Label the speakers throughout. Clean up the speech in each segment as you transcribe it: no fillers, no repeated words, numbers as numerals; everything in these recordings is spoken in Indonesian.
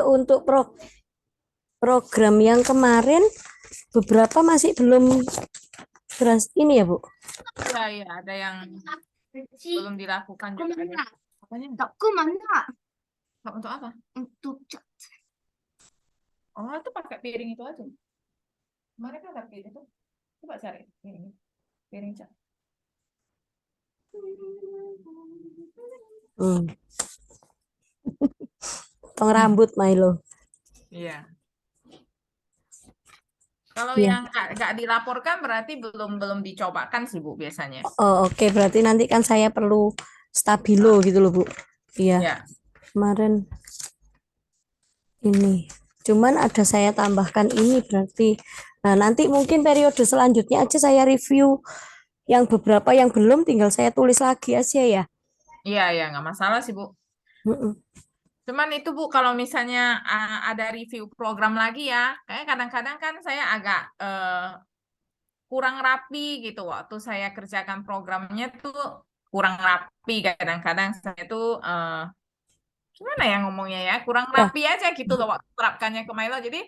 Speaker 1: Untuk program yang kemarin beberapa masih belum beras ini ya, Bu.
Speaker 2: Iya, iya, ada yang belum dilakukan juga. Apanya? Untuk apa? Untuk cat. Oh, itu pakai piring itu aja. Kemarin kan ada piring itu. Coba cari ini, piring cat.
Speaker 1: Hmm. Potong rambut, Milo.
Speaker 2: Iya. Kalau
Speaker 1: Iya.
Speaker 2: yang nggak dilaporkan berarti belum belum dicobakan sih Bu biasanya.
Speaker 1: Oh, oke. Berarti nanti kan saya perlu stabilo gitu loh, Bu. Iya.
Speaker 2: Ya,
Speaker 1: Kemarin ini. Cuman ada saya tambahkan ini berarti. Nah, nanti mungkin periode selanjutnya aja saya review yang beberapa yang belum tinggal saya tulis lagi aja ya.
Speaker 2: iya, ya nggak masalah sih Bu.
Speaker 1: Mm-mm.
Speaker 2: Cuman itu Bu, kalau misalnya ada review program lagi ya, kayak kadang-kadang kan saya agak kurang rapi gitu waktu saya kerjakan programnya tuh kurang rapi kadang-kadang saya tuh gimana ya ngomongnya ya kurang
Speaker 1: Ya,
Speaker 2: rapi aja gitu loh waktu terapkannya ke Milo. Jadi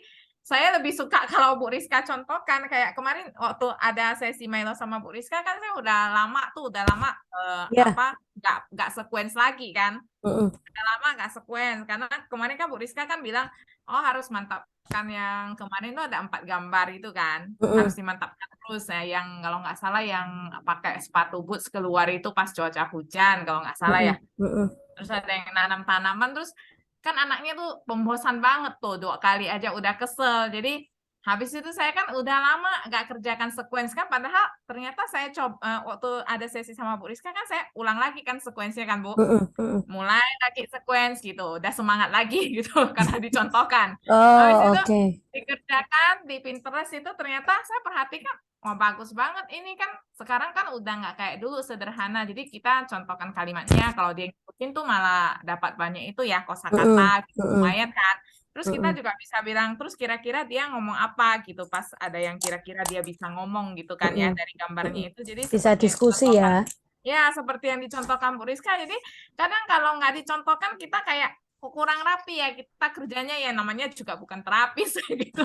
Speaker 2: saya lebih suka kalau Bu Rizka contohkan kayak kemarin waktu ada sesi Milo sama Bu Rizka kan saya udah lama
Speaker 1: ya.
Speaker 2: apa nggak sekuens lagi kan,
Speaker 1: Mm-mm.
Speaker 2: udah lama nggak sekuens karena kemarin kan Bu Rizka kan bilang oh harus mantapkan yang kemarin tuh ada 4 gambar itu kan harus
Speaker 1: Mm-mm.
Speaker 2: dimantapkan terus ya yang kalau nggak salah yang pakai sepatu boots keluar itu pas cuaca hujan kalau nggak salah ya.
Speaker 1: Mm-mm. Mm-mm.
Speaker 2: Terus ada yang nanam tanaman terus kan anaknya tuh pembosan banget tuh 2 kali aja udah kesel. Jadi habis itu saya kan udah lama nggak kerjakan sekuens kan padahal ternyata saya coba waktu ada sesi sama Bu Rizka kan saya ulang lagi kan sekuensnya kan Bu.
Speaker 1: Mm-mm. Mm-mm.
Speaker 2: Mulai lagi sekuens gitu, udah semangat lagi gitu karena dicontohkan. Habis
Speaker 1: Oh,
Speaker 2: itu
Speaker 1: oke.
Speaker 2: dikerjakan di Pinterest itu ternyata saya perhatikan, wah bagus banget ini kan sekarang kan udah nggak kayak dulu sederhana. Jadi kita contohkan kalimatnya, kalau dia ngikutin tuh malah dapat banyak itu ya kosakata,
Speaker 1: Mm-mm.
Speaker 2: gitu,
Speaker 1: Mm-mm.
Speaker 2: lumayan kan. Terus kita
Speaker 1: Mm-mm.
Speaker 2: juga bisa bilang, terus kira-kira dia ngomong apa gitu, pas ada yang kira-kira dia bisa ngomong gitu kan ya
Speaker 1: Mm-mm.
Speaker 2: dari gambarnya
Speaker 1: Mm-mm.
Speaker 2: itu. Jadi
Speaker 1: Bisa
Speaker 2: seperti yang
Speaker 1: diskusi
Speaker 2: dicontohkan.
Speaker 1: ya.
Speaker 2: Ya, seperti yang dicontohkan Bu Rizka. Jadi kadang kalau nggak dicontohkan kita kayak kok kurang rapi ya kita kerjanya ya namanya juga bukan terapis gitu.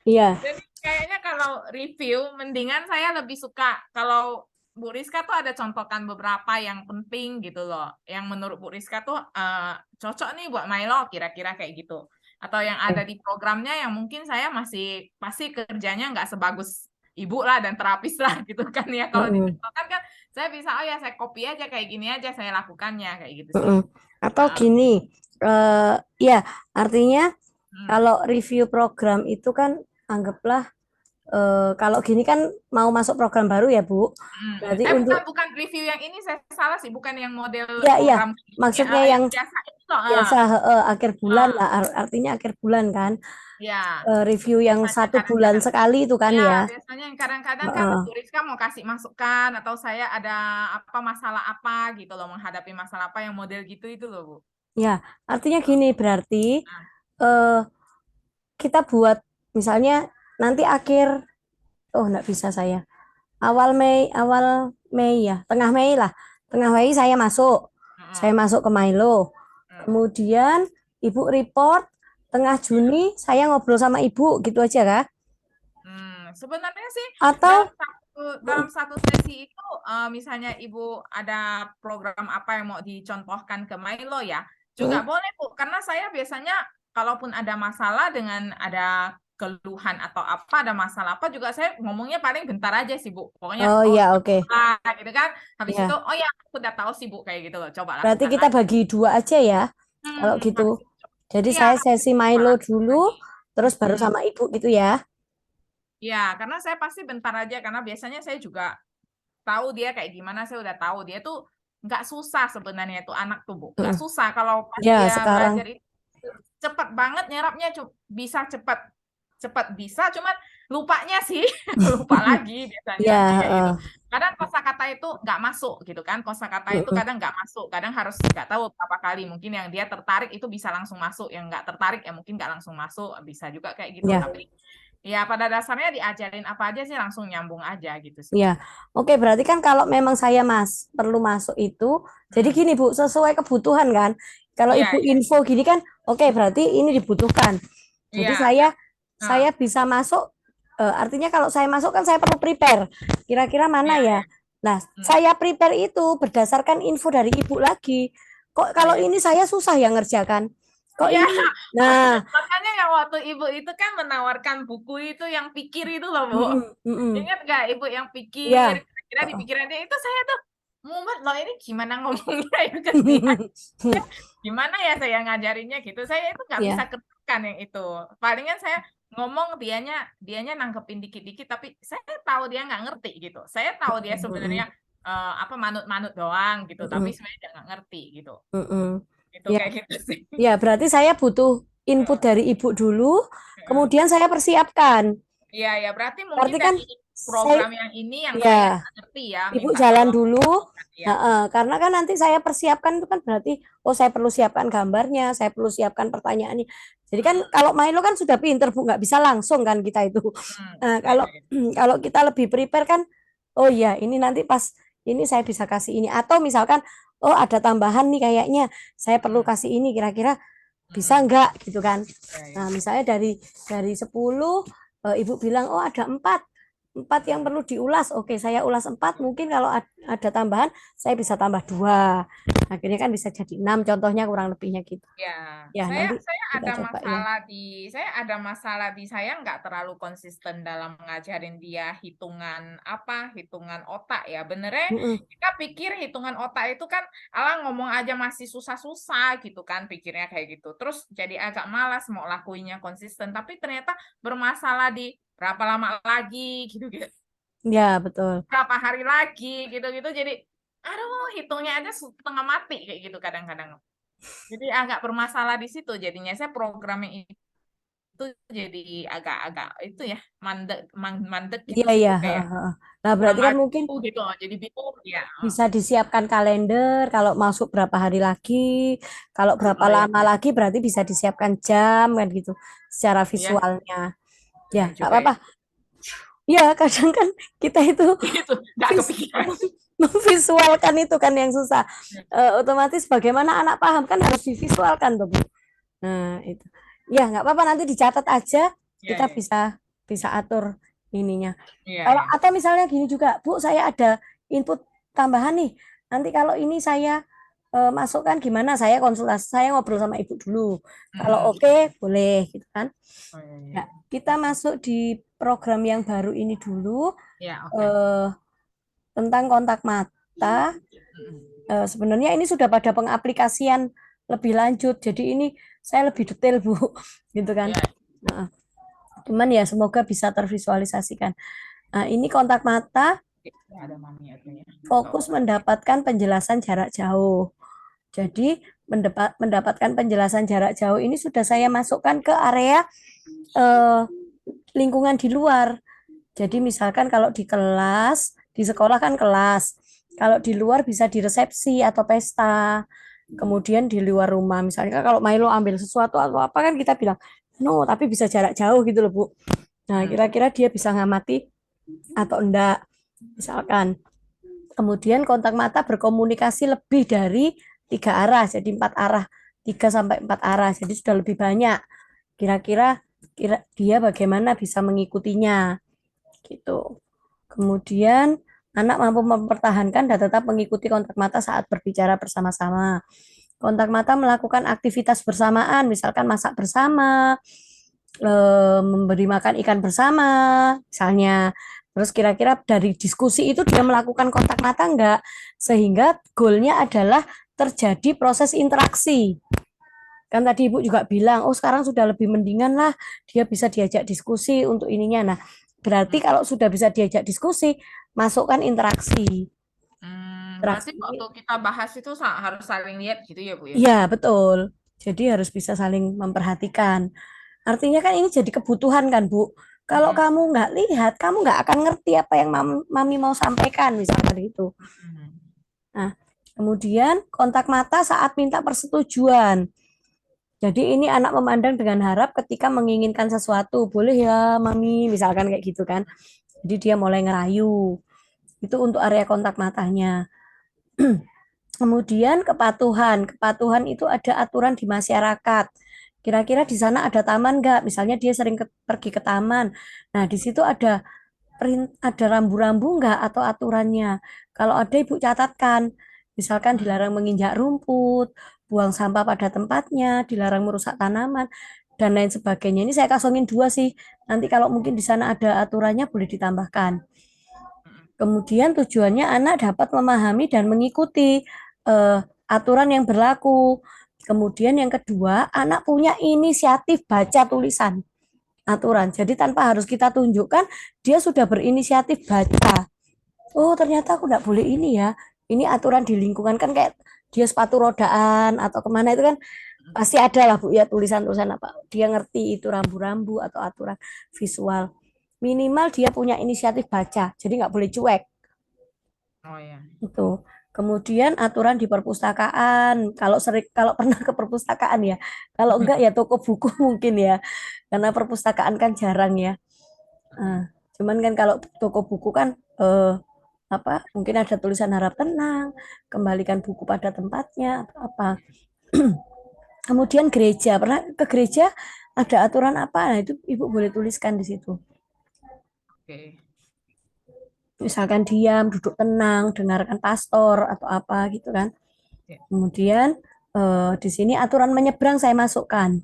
Speaker 1: Iya.
Speaker 2: Jadi kayaknya kalau review mendingan saya lebih suka kalau Bu Rizka tuh ada contohkan beberapa yang penting gitu loh. Yang menurut Bu Rizka tuh cocok nih buat Milo kira-kira kayak gitu. Atau yang ada di programnya yang mungkin saya masih pasti kerjanya nggak sebagus ibu lah dan terapis lah gitu kan ya. Kalau
Speaker 1: Mm-mm.
Speaker 2: dicontohkan kan saya bisa oh ya saya copy aja kayak gini aja saya lakukannya kayak gitu sih.
Speaker 1: Mm-mm. Atau
Speaker 2: Heeh.
Speaker 1: gini, ya artinya
Speaker 2: Hmm.
Speaker 1: kalau review program itu kan anggaplah kalau gini kan mau masuk program baru ya Bu.
Speaker 2: Hmm.
Speaker 1: Berarti
Speaker 2: Bukan
Speaker 1: untuk
Speaker 2: bukan review yang ini saya salah sih, bukan yang model
Speaker 1: ya ya
Speaker 2: program ini,
Speaker 1: maksudnya
Speaker 2: yang
Speaker 1: yang
Speaker 2: biasa itu loh.
Speaker 1: biasa akhir bulan lah artinya akhir bulan kan.
Speaker 2: Ya,
Speaker 1: Review yang
Speaker 2: biasanya
Speaker 1: 1 bulan
Speaker 2: kadang-kadang.
Speaker 1: sekali itu kan
Speaker 2: Ya,
Speaker 1: ya.
Speaker 2: biasanya yang kadang-kadang kan
Speaker 1: Heeh.
Speaker 2: Bu Rizka mau kasih masukan atau saya ada apa masalah apa gitu loh, menghadapi masalah apa yang model gitu itu loh, Bu.
Speaker 1: Ya, artinya gini berarti
Speaker 2: Nah,
Speaker 1: eh, kita buat misalnya nanti akhir, oh nggak bisa saya. Awal Mei ya, tengah Mei lah. Tengah Mei saya masuk. Saya
Speaker 2: heeh.
Speaker 1: masuk ke Milo.
Speaker 2: Hmm.
Speaker 1: Kemudian Ibu report tengah Juni saya ngobrol sama Ibu gitu aja kah?
Speaker 2: Sebenarnya sih dalam
Speaker 1: Atau
Speaker 2: satu dalam satu sesi itu misalnya Ibu ada program apa yang mau dicontohkan ke Milo ya, juga
Speaker 1: hmm,
Speaker 2: boleh Bu, karena saya biasanya kalaupun ada masalah dengan ada keluhan atau apa, ada masalah apa juga saya ngomongnya paling bentar aja sih Bu. Pokoknya
Speaker 1: oh
Speaker 2: oh
Speaker 1: ya oke.
Speaker 2: gitu kan. Habis itu
Speaker 1: Ya,
Speaker 2: oh ya aku udah tahu sih Bu kayak gitu loh. Coba
Speaker 1: berarti
Speaker 2: lakukan
Speaker 1: kita
Speaker 2: lagi.
Speaker 1: bagi dua aja ya. Kalau gitu.
Speaker 2: Habis itu
Speaker 1: Jadi
Speaker 2: iya
Speaker 1: saya
Speaker 2: habis itu
Speaker 1: sesi
Speaker 2: coba
Speaker 1: Milo
Speaker 2: lakukan
Speaker 1: dulu,
Speaker 2: lagi.
Speaker 1: terus baru
Speaker 2: Mm-mm.
Speaker 1: sama Ibu gitu ya.
Speaker 2: Ya, karena saya pasti bentar aja karena biasanya saya juga tahu dia kayak gimana saya udah tahu dia tuh nggak susah sebenarnya itu anak tuh Bu nggak
Speaker 1: Heeh.
Speaker 2: susah kalau pas
Speaker 1: Ya,
Speaker 2: dia
Speaker 1: sekarang.
Speaker 2: belajar itu cepet banget nyerapnya bisa cepet cepet bisa cuman lupanya sih lupa lagi biasanya
Speaker 1: Ya,
Speaker 2: kayak gitu
Speaker 1: heeh.
Speaker 2: kadang kosakata itu nggak masuk gitu kan kosakata itu
Speaker 1: Heeh.
Speaker 2: kadang nggak masuk kadang harus nggak tahu berapa kali mungkin yang dia tertarik itu bisa langsung masuk yang nggak tertarik ya mungkin nggak langsung masuk bisa juga kayak gitu
Speaker 1: Ya.
Speaker 2: tapi ya pada dasarnya diajarin apa aja sih langsung nyambung aja gitu sih
Speaker 1: Ya,
Speaker 2: Bu.
Speaker 1: oke berarti kan kalau memang saya perlu masuk itu, jadi
Speaker 2: Hmm.
Speaker 1: gini Bu, sesuai kebutuhan kan, Kalau
Speaker 2: Iya,
Speaker 1: ibu
Speaker 2: iya,
Speaker 1: info gini kan, oke berarti ini dibutuhkan. Jadi
Speaker 2: iya.
Speaker 1: saya
Speaker 2: Nah,
Speaker 1: bisa masuk. Artinya kalau saya masuk kan saya perlu prepare. Kira-kira mana
Speaker 2: iya,
Speaker 1: ya?
Speaker 2: iya.
Speaker 1: Nah,
Speaker 2: Hmm.
Speaker 1: saya prepare itu berdasarkan info dari ibu lagi. Kok
Speaker 2: Oh,
Speaker 1: kalau
Speaker 2: iya.
Speaker 1: ini saya susah yang ngerjakan? Kok
Speaker 2: Iya,
Speaker 1: ini? Nah,
Speaker 2: makanya yang waktu ibu itu kan menawarkan buku itu yang pikir itu loh, Bu. Ingat nggak ibu yang pikir?
Speaker 1: ya.
Speaker 2: Kira di pikiran dia itu saya tuh mumet loh ini gimana ngomongnya ya ke dia. Gimana ya saya ngajarinnya gitu. Saya itu nggak bisa
Speaker 1: Ya.
Speaker 2: ketekan yang itu. Palingan saya ngomong dianya dianya nanggepin dikit-dikit tapi saya tahu dia nggak ngerti gitu. Saya tahu dia sebenarnya apa manut-manut doang gitu, tapi sebenarnya dia nggak ngerti gitu. Itu
Speaker 1: Ya,
Speaker 2: kayak gitu sih.
Speaker 1: ya berarti saya butuh input
Speaker 2: Heeh,
Speaker 1: dari ibu dulu,
Speaker 2: heeh.
Speaker 1: kemudian saya persiapkan.
Speaker 2: Iya, ya berarti mungkin
Speaker 1: Berarti kan
Speaker 2: dari
Speaker 1: saya,
Speaker 2: program yang ini yang saya
Speaker 1: ya,
Speaker 2: nggak ngerti ya,
Speaker 1: ibu
Speaker 2: minta
Speaker 1: jalan
Speaker 2: tolong
Speaker 1: dulu.
Speaker 2: ya.
Speaker 1: Karena kan nanti saya persiapkan itu kan berarti, oh saya perlu siapkan gambarnya, saya perlu siapkan pertanyaannya. Jadi kan
Speaker 2: Mm-mm,
Speaker 1: kalau Milo kan sudah pinter Bu, nggak bisa langsung kan kita itu. Nah,
Speaker 2: ya,
Speaker 1: kalau
Speaker 2: ya.
Speaker 1: kalau kita lebih prepare kan, oh iya ini nanti pas ini saya bisa kasih ini. Atau misalkan, oh ada tambahan nih kayaknya, saya perlu
Speaker 2: Mm-mm,
Speaker 1: kasih ini kira-kira bisa
Speaker 2: mm-mm.
Speaker 1: enggak gitu kan.
Speaker 2: Ya,
Speaker 1: Nah,
Speaker 2: ya.
Speaker 1: misalnya dari 10 ibu bilang oh ada empat yang perlu diulas. Oke, saya ulas empat. Mungkin kalau ada tambahan, saya bisa tambah dua. Akhirnya kan bisa jadi enam. Contohnya kurang lebihnya gitu.
Speaker 2: Ya,
Speaker 1: Ya,
Speaker 2: saya
Speaker 1: nanti
Speaker 2: saya
Speaker 1: kita
Speaker 2: ada
Speaker 1: coba ya.
Speaker 2: masalah di saya nggak terlalu konsisten dalam ngajarin dia hitungan otak ya. Benernya
Speaker 1: Mm-mm.
Speaker 2: kita pikir hitungan otak itu kan Allah ngomong aja masih susah-susah gitu kan pikirnya kayak gitu. Terus jadi agak malas mau lakuinnya konsisten, tapi ternyata bermasalah di berapa lama lagi gitu-gitu.
Speaker 1: Ya, betul.
Speaker 2: Berapa hari lagi gitu-gitu jadi aduh hitungnya aja setengah mati kayak gitu kadang-kadang. Jadi agak bermasalah di situ jadinya saya programnya itu jadi agak-agak itu ya mandek gitu
Speaker 1: Iya,
Speaker 2: sih
Speaker 1: iya.
Speaker 2: Bu kayak
Speaker 1: Nah,
Speaker 2: kurang
Speaker 1: berarti kan
Speaker 2: maju
Speaker 1: mungkin
Speaker 2: gitu jadi bingung ya.
Speaker 1: bisa disiapkan kalender kalau masuk berapa hari lagi, kalau berapa
Speaker 2: Oh ya
Speaker 1: lama
Speaker 2: ya
Speaker 1: lagi berarti bisa disiapkan jam kan gitu secara
Speaker 2: ya
Speaker 1: visualnya. Ya,
Speaker 2: ya
Speaker 1: nggak
Speaker 2: juga
Speaker 1: apa-apa.
Speaker 2: ya.
Speaker 1: Ya, kadang kan kita itu
Speaker 2: Itu nggak
Speaker 1: vis-
Speaker 2: kepikiran.
Speaker 1: memvisualkan itu kan yang susah. Otomatis bagaimana anak paham kan harus divisualkan tuh, Bu. Nah, itu. Ya, nggak apa-apa nanti dicatat aja,
Speaker 2: Ya
Speaker 1: kita
Speaker 2: ya
Speaker 1: bisa bisa atur ininya.
Speaker 2: ya
Speaker 1: Kalau
Speaker 2: ya.
Speaker 1: atau misalnya gini juga, Bu, saya ada input tambahan nih. Nanti kalau ini saya masukkan gimana? Saya konsultasi, saya ngobrol sama Ibu dulu. Kalau
Speaker 2: Mm-mm.
Speaker 1: oke, boleh gitu kan.
Speaker 2: Oh ya
Speaker 1: Ya,
Speaker 2: ya
Speaker 1: kita masuk di program yang baru ini dulu
Speaker 2: ya oke.
Speaker 1: eh, tentang kontak mata.
Speaker 2: Mm-mm.
Speaker 1: Sebenarnya ini sudah pada pengaplikasian lebih lanjut. Jadi ini saya lebih detail, Bu, gitu kan.
Speaker 2: Ya
Speaker 1: Nah, cuman ya semoga bisa tervisualisasikan. Nah, ini kontak mata
Speaker 2: ya, ada mami ada ya.
Speaker 1: fokus
Speaker 2: Oh,
Speaker 1: mendapatkan penjelasan jarak jauh. Jadi mendapatkan penjelasan jarak jauh ini sudah saya masukkan ke area eh, lingkungan di luar. Jadi misalkan kalau di kelas, di sekolah kan kelas. Kalau di luar bisa di resepsi atau pesta. Kemudian di luar rumah, misalnya kalau Milo ambil sesuatu atau apa kan kita bilang, no, tapi bisa jarak jauh gitu loh, Bu. Nah,
Speaker 2: mm.
Speaker 1: kira-kira dia bisa ngamati atau enggak, misalkan. Kemudian kontak mata berkomunikasi lebih dari 3 arah, jadi 4 arah, 3 sampai 4 arah, jadi sudah lebih banyak. Kira-kira dia bagaimana bisa mengikutinya gitu. Kemudian anak mampu mempertahankan dan tetap mengikuti kontak mata saat berbicara bersama-sama. Kontak mata melakukan aktivitas bersamaan, misalkan masak bersama, memberi makan ikan bersama, misalnya. Terus kira-kira dari diskusi itu dia melakukan kontak mata enggak? Sehingga goalnya adalah terjadi proses interaksi. Kan tadi Ibu juga bilang, oh sekarang sudah lebih mendingan lah, dia bisa diajak diskusi untuk ininya. Nah, berarti kalau sudah bisa diajak diskusi, masukkan interaksi.
Speaker 2: Berarti
Speaker 1: Interaksi
Speaker 2: waktu
Speaker 1: ini,
Speaker 2: kita bahas itu harus saling lihat gitu ya Bu ya.
Speaker 1: iya betul. Jadi harus bisa saling memperhatikan. Artinya kan ini jadi kebutuhan kan, Bu. Kalau
Speaker 2: Mm-mm.
Speaker 1: kamu nggak lihat, kamu nggak akan ngerti apa yang mami mau sampaikan, misalnya itu.
Speaker 2: Mm-mm.
Speaker 1: Nah, kemudian kontak mata saat minta persetujuan. Jadi ini anak memandang dengan harap ketika menginginkan sesuatu, boleh ya mami, misalkan kayak gitu kan. Jadi dia mulai ngerayu. Itu untuk area kontak matanya. Kemudian kepatuhan. Kepatuhan itu ada aturan di masyarakat. Kira-kira di sana ada taman nggak? Misalnya dia sering pergi ke taman. Nah, di situ ada rambu-rambu nggak atau aturannya. Kalau ada ibu catatkan. Misalkan
Speaker 2: Mm.
Speaker 1: dilarang menginjak rumput, buang sampah pada tempatnya, dilarang merusak tanaman, dan lain sebagainya. Ini saya kosongin dua sih. Nanti kalau mungkin di sana ada aturannya boleh ditambahkan.
Speaker 2: Mm.
Speaker 1: Kemudian tujuannya anak dapat memahami dan mengikuti aturan yang berlaku. Kemudian yang kedua, anak punya inisiatif baca tulisan aturan. Jadi tanpa harus kita tunjukkan, dia sudah berinisiatif baca. Oh, ternyata aku nggak boleh ini ya. Ini aturan di lingkungan kan kayak dia sepatu rodaan atau kemana itu kan pasti ada lah Bu ya tulisan-tulisan apa. Dia ngerti itu rambu-rambu atau aturan visual. Minimal dia punya inisiatif baca, jadi nggak boleh cuek.
Speaker 2: Oh ya.
Speaker 1: Itu. Kemudian aturan di perpustakaan. Kalau pernah ke perpustakaan ya. Kalau enggak ya toko buku mungkin ya. Karena perpustakaan kan jarang ya. Nah, cuman kan kalau toko buku kan apa? Mungkin ada tulisan harap tenang, kembalikan buku pada tempatnya atau apa. Kemudian gereja. Pernah ke gereja ada aturan apa? Nah, itu Ibu boleh tuliskan di situ.
Speaker 2: Oke.
Speaker 1: Misalkan diam, duduk tenang, dengarkan pastor atau apa gitu kan.
Speaker 2: Ya.
Speaker 1: Kemudian di sini aturan menyeberang saya masukkan.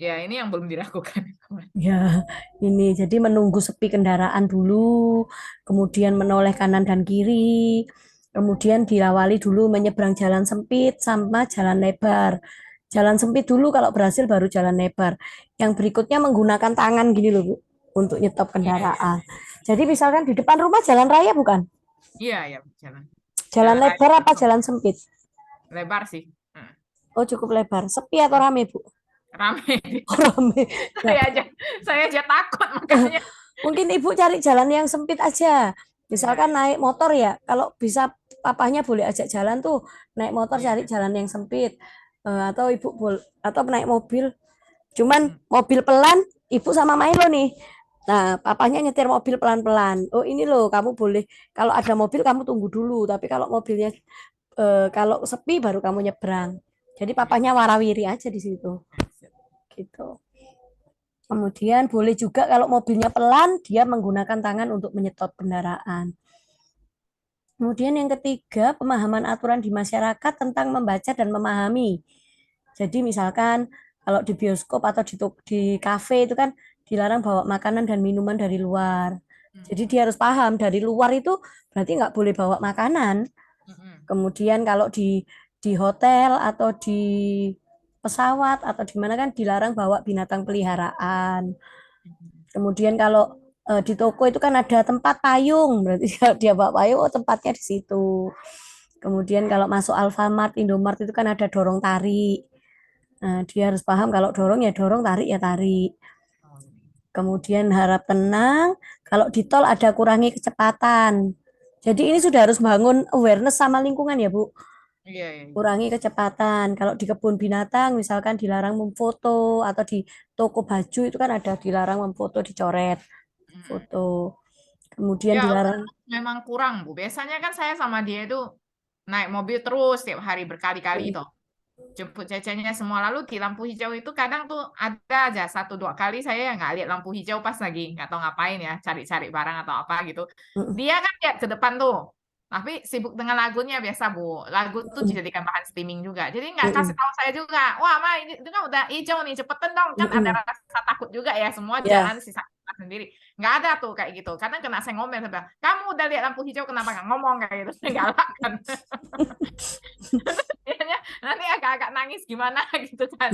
Speaker 2: Ya, ini yang belum dilakukan.
Speaker 1: Ya, ini jadi menunggu sepi kendaraan dulu, kemudian menoleh kanan dan kiri, kemudian diawali dulu menyeberang jalan sempit sama jalan lebar. Jalan sempit dulu kalau berhasil baru jalan lebar. Yang berikutnya menggunakan tangan gini loh, Bu, untuk nyetop
Speaker 2: Iya, iya.
Speaker 1: kendaraan. Jadi misalkan di depan rumah jalan raya bukan?
Speaker 2: Iya, ya, jalan.
Speaker 1: Jalan
Speaker 2: Jalan raya
Speaker 1: lebar apa
Speaker 2: masuk.
Speaker 1: jalan sempit?
Speaker 2: Lebar sih. Hmm.
Speaker 1: Oh, cukup lebar. Sepi atau rame, Bu?
Speaker 2: Rame.
Speaker 1: Oh, rame. Nah,
Speaker 2: Saya aja, saya aja takut makanya.
Speaker 1: mungkin ibu cari jalan yang sempit aja.
Speaker 2: Iya,
Speaker 1: Misalkan naik motor ya, kalau bisa papahnya boleh ajak jalan tuh, naik motor
Speaker 2: iya.
Speaker 1: cari jalan yang sempit. Atau ibu atau naik mobil. Cuman
Speaker 2: Mm.
Speaker 1: mobil pelan, ibu sama Milo nih. Nah, papahnya nyetir mobil pelan-pelan. Oh, ini loh, kamu boleh kalau ada mobil kamu tunggu dulu, tapi kalau mobilnya kalau sepi baru kamu nyebrang. Jadi
Speaker 2: Iya.
Speaker 1: papahnya warawiri aja di situ. Gitu. Kemudian boleh juga kalau mobilnya pelan, dia menggunakan tangan untuk menyetop kendaraan. Kemudian yang ketiga, pemahaman aturan di masyarakat tentang membaca dan memahami. Jadi misalkan kalau di bioskop atau di kafe itu kan dilarang bawa makanan dan minuman dari luar. Jadi dia harus paham dari luar itu berarti nggak boleh bawa makanan. Kemudian kalau di hotel atau di pesawat atau di mana kan dilarang bawa binatang peliharaan. Kemudian kalau di toko itu kan ada tempat payung, berarti kalau dia bawa payung, oh tempatnya di situ. Kemudian kalau masuk Alfamart, Indomart itu kan ada dorong tarik. Nah, dia harus paham kalau dorong ya dorong, tarik ya tarik. Kemudian harap tenang, kalau di tol ada kurangi kecepatan. Jadi ini sudah harus bangun awareness sama lingkungan ya, Bu.
Speaker 2: Iya, iya, iya.
Speaker 1: Kurangi kecepatan. Kalau di kebun binatang misalkan dilarang memfoto atau di toko baju itu kan ada dilarang memfoto, dicoret foto. Kemudian
Speaker 2: Ya,
Speaker 1: dilarang.
Speaker 2: memang kurang, Bu. Biasanya kan saya sama dia itu naik mobil terus tiap hari berkali-kali
Speaker 1: Mm,
Speaker 2: toh. Jemput cecenya semua. Lalu di lampu hijau itu kadang tuh ada aja satu dua kali saya nggak lihat lampu hijau pas lagi nggak tahu ngapain ya, cari-cari barang atau apa gitu.
Speaker 1: mm,
Speaker 2: Dia kan lihat ke depan tuh. Tapi sibuk dengan lagunya biasa, Bu. Lagu tuh
Speaker 1: mm,
Speaker 2: dijadikan bahan streaming juga. Jadi nggak kasih
Speaker 1: mm,
Speaker 2: tahu saya juga. Wah, Ma, ini itu kan udah hijau nih, cepetan dong.
Speaker 1: mm,
Speaker 2: Kan ada
Speaker 1: mm.
Speaker 2: rasa takut juga ya, semua
Speaker 1: Ya.
Speaker 2: jalan sisa sendiri. Nggak ada tuh kayak gitu. Karena kena saya ngomel, saya bilang, kamu udah lihat lampu hijau, kenapa nggak ngomong kayak gitu? Saya galak kan. Dianya nanti agak-agak nangis gimana gitu kan.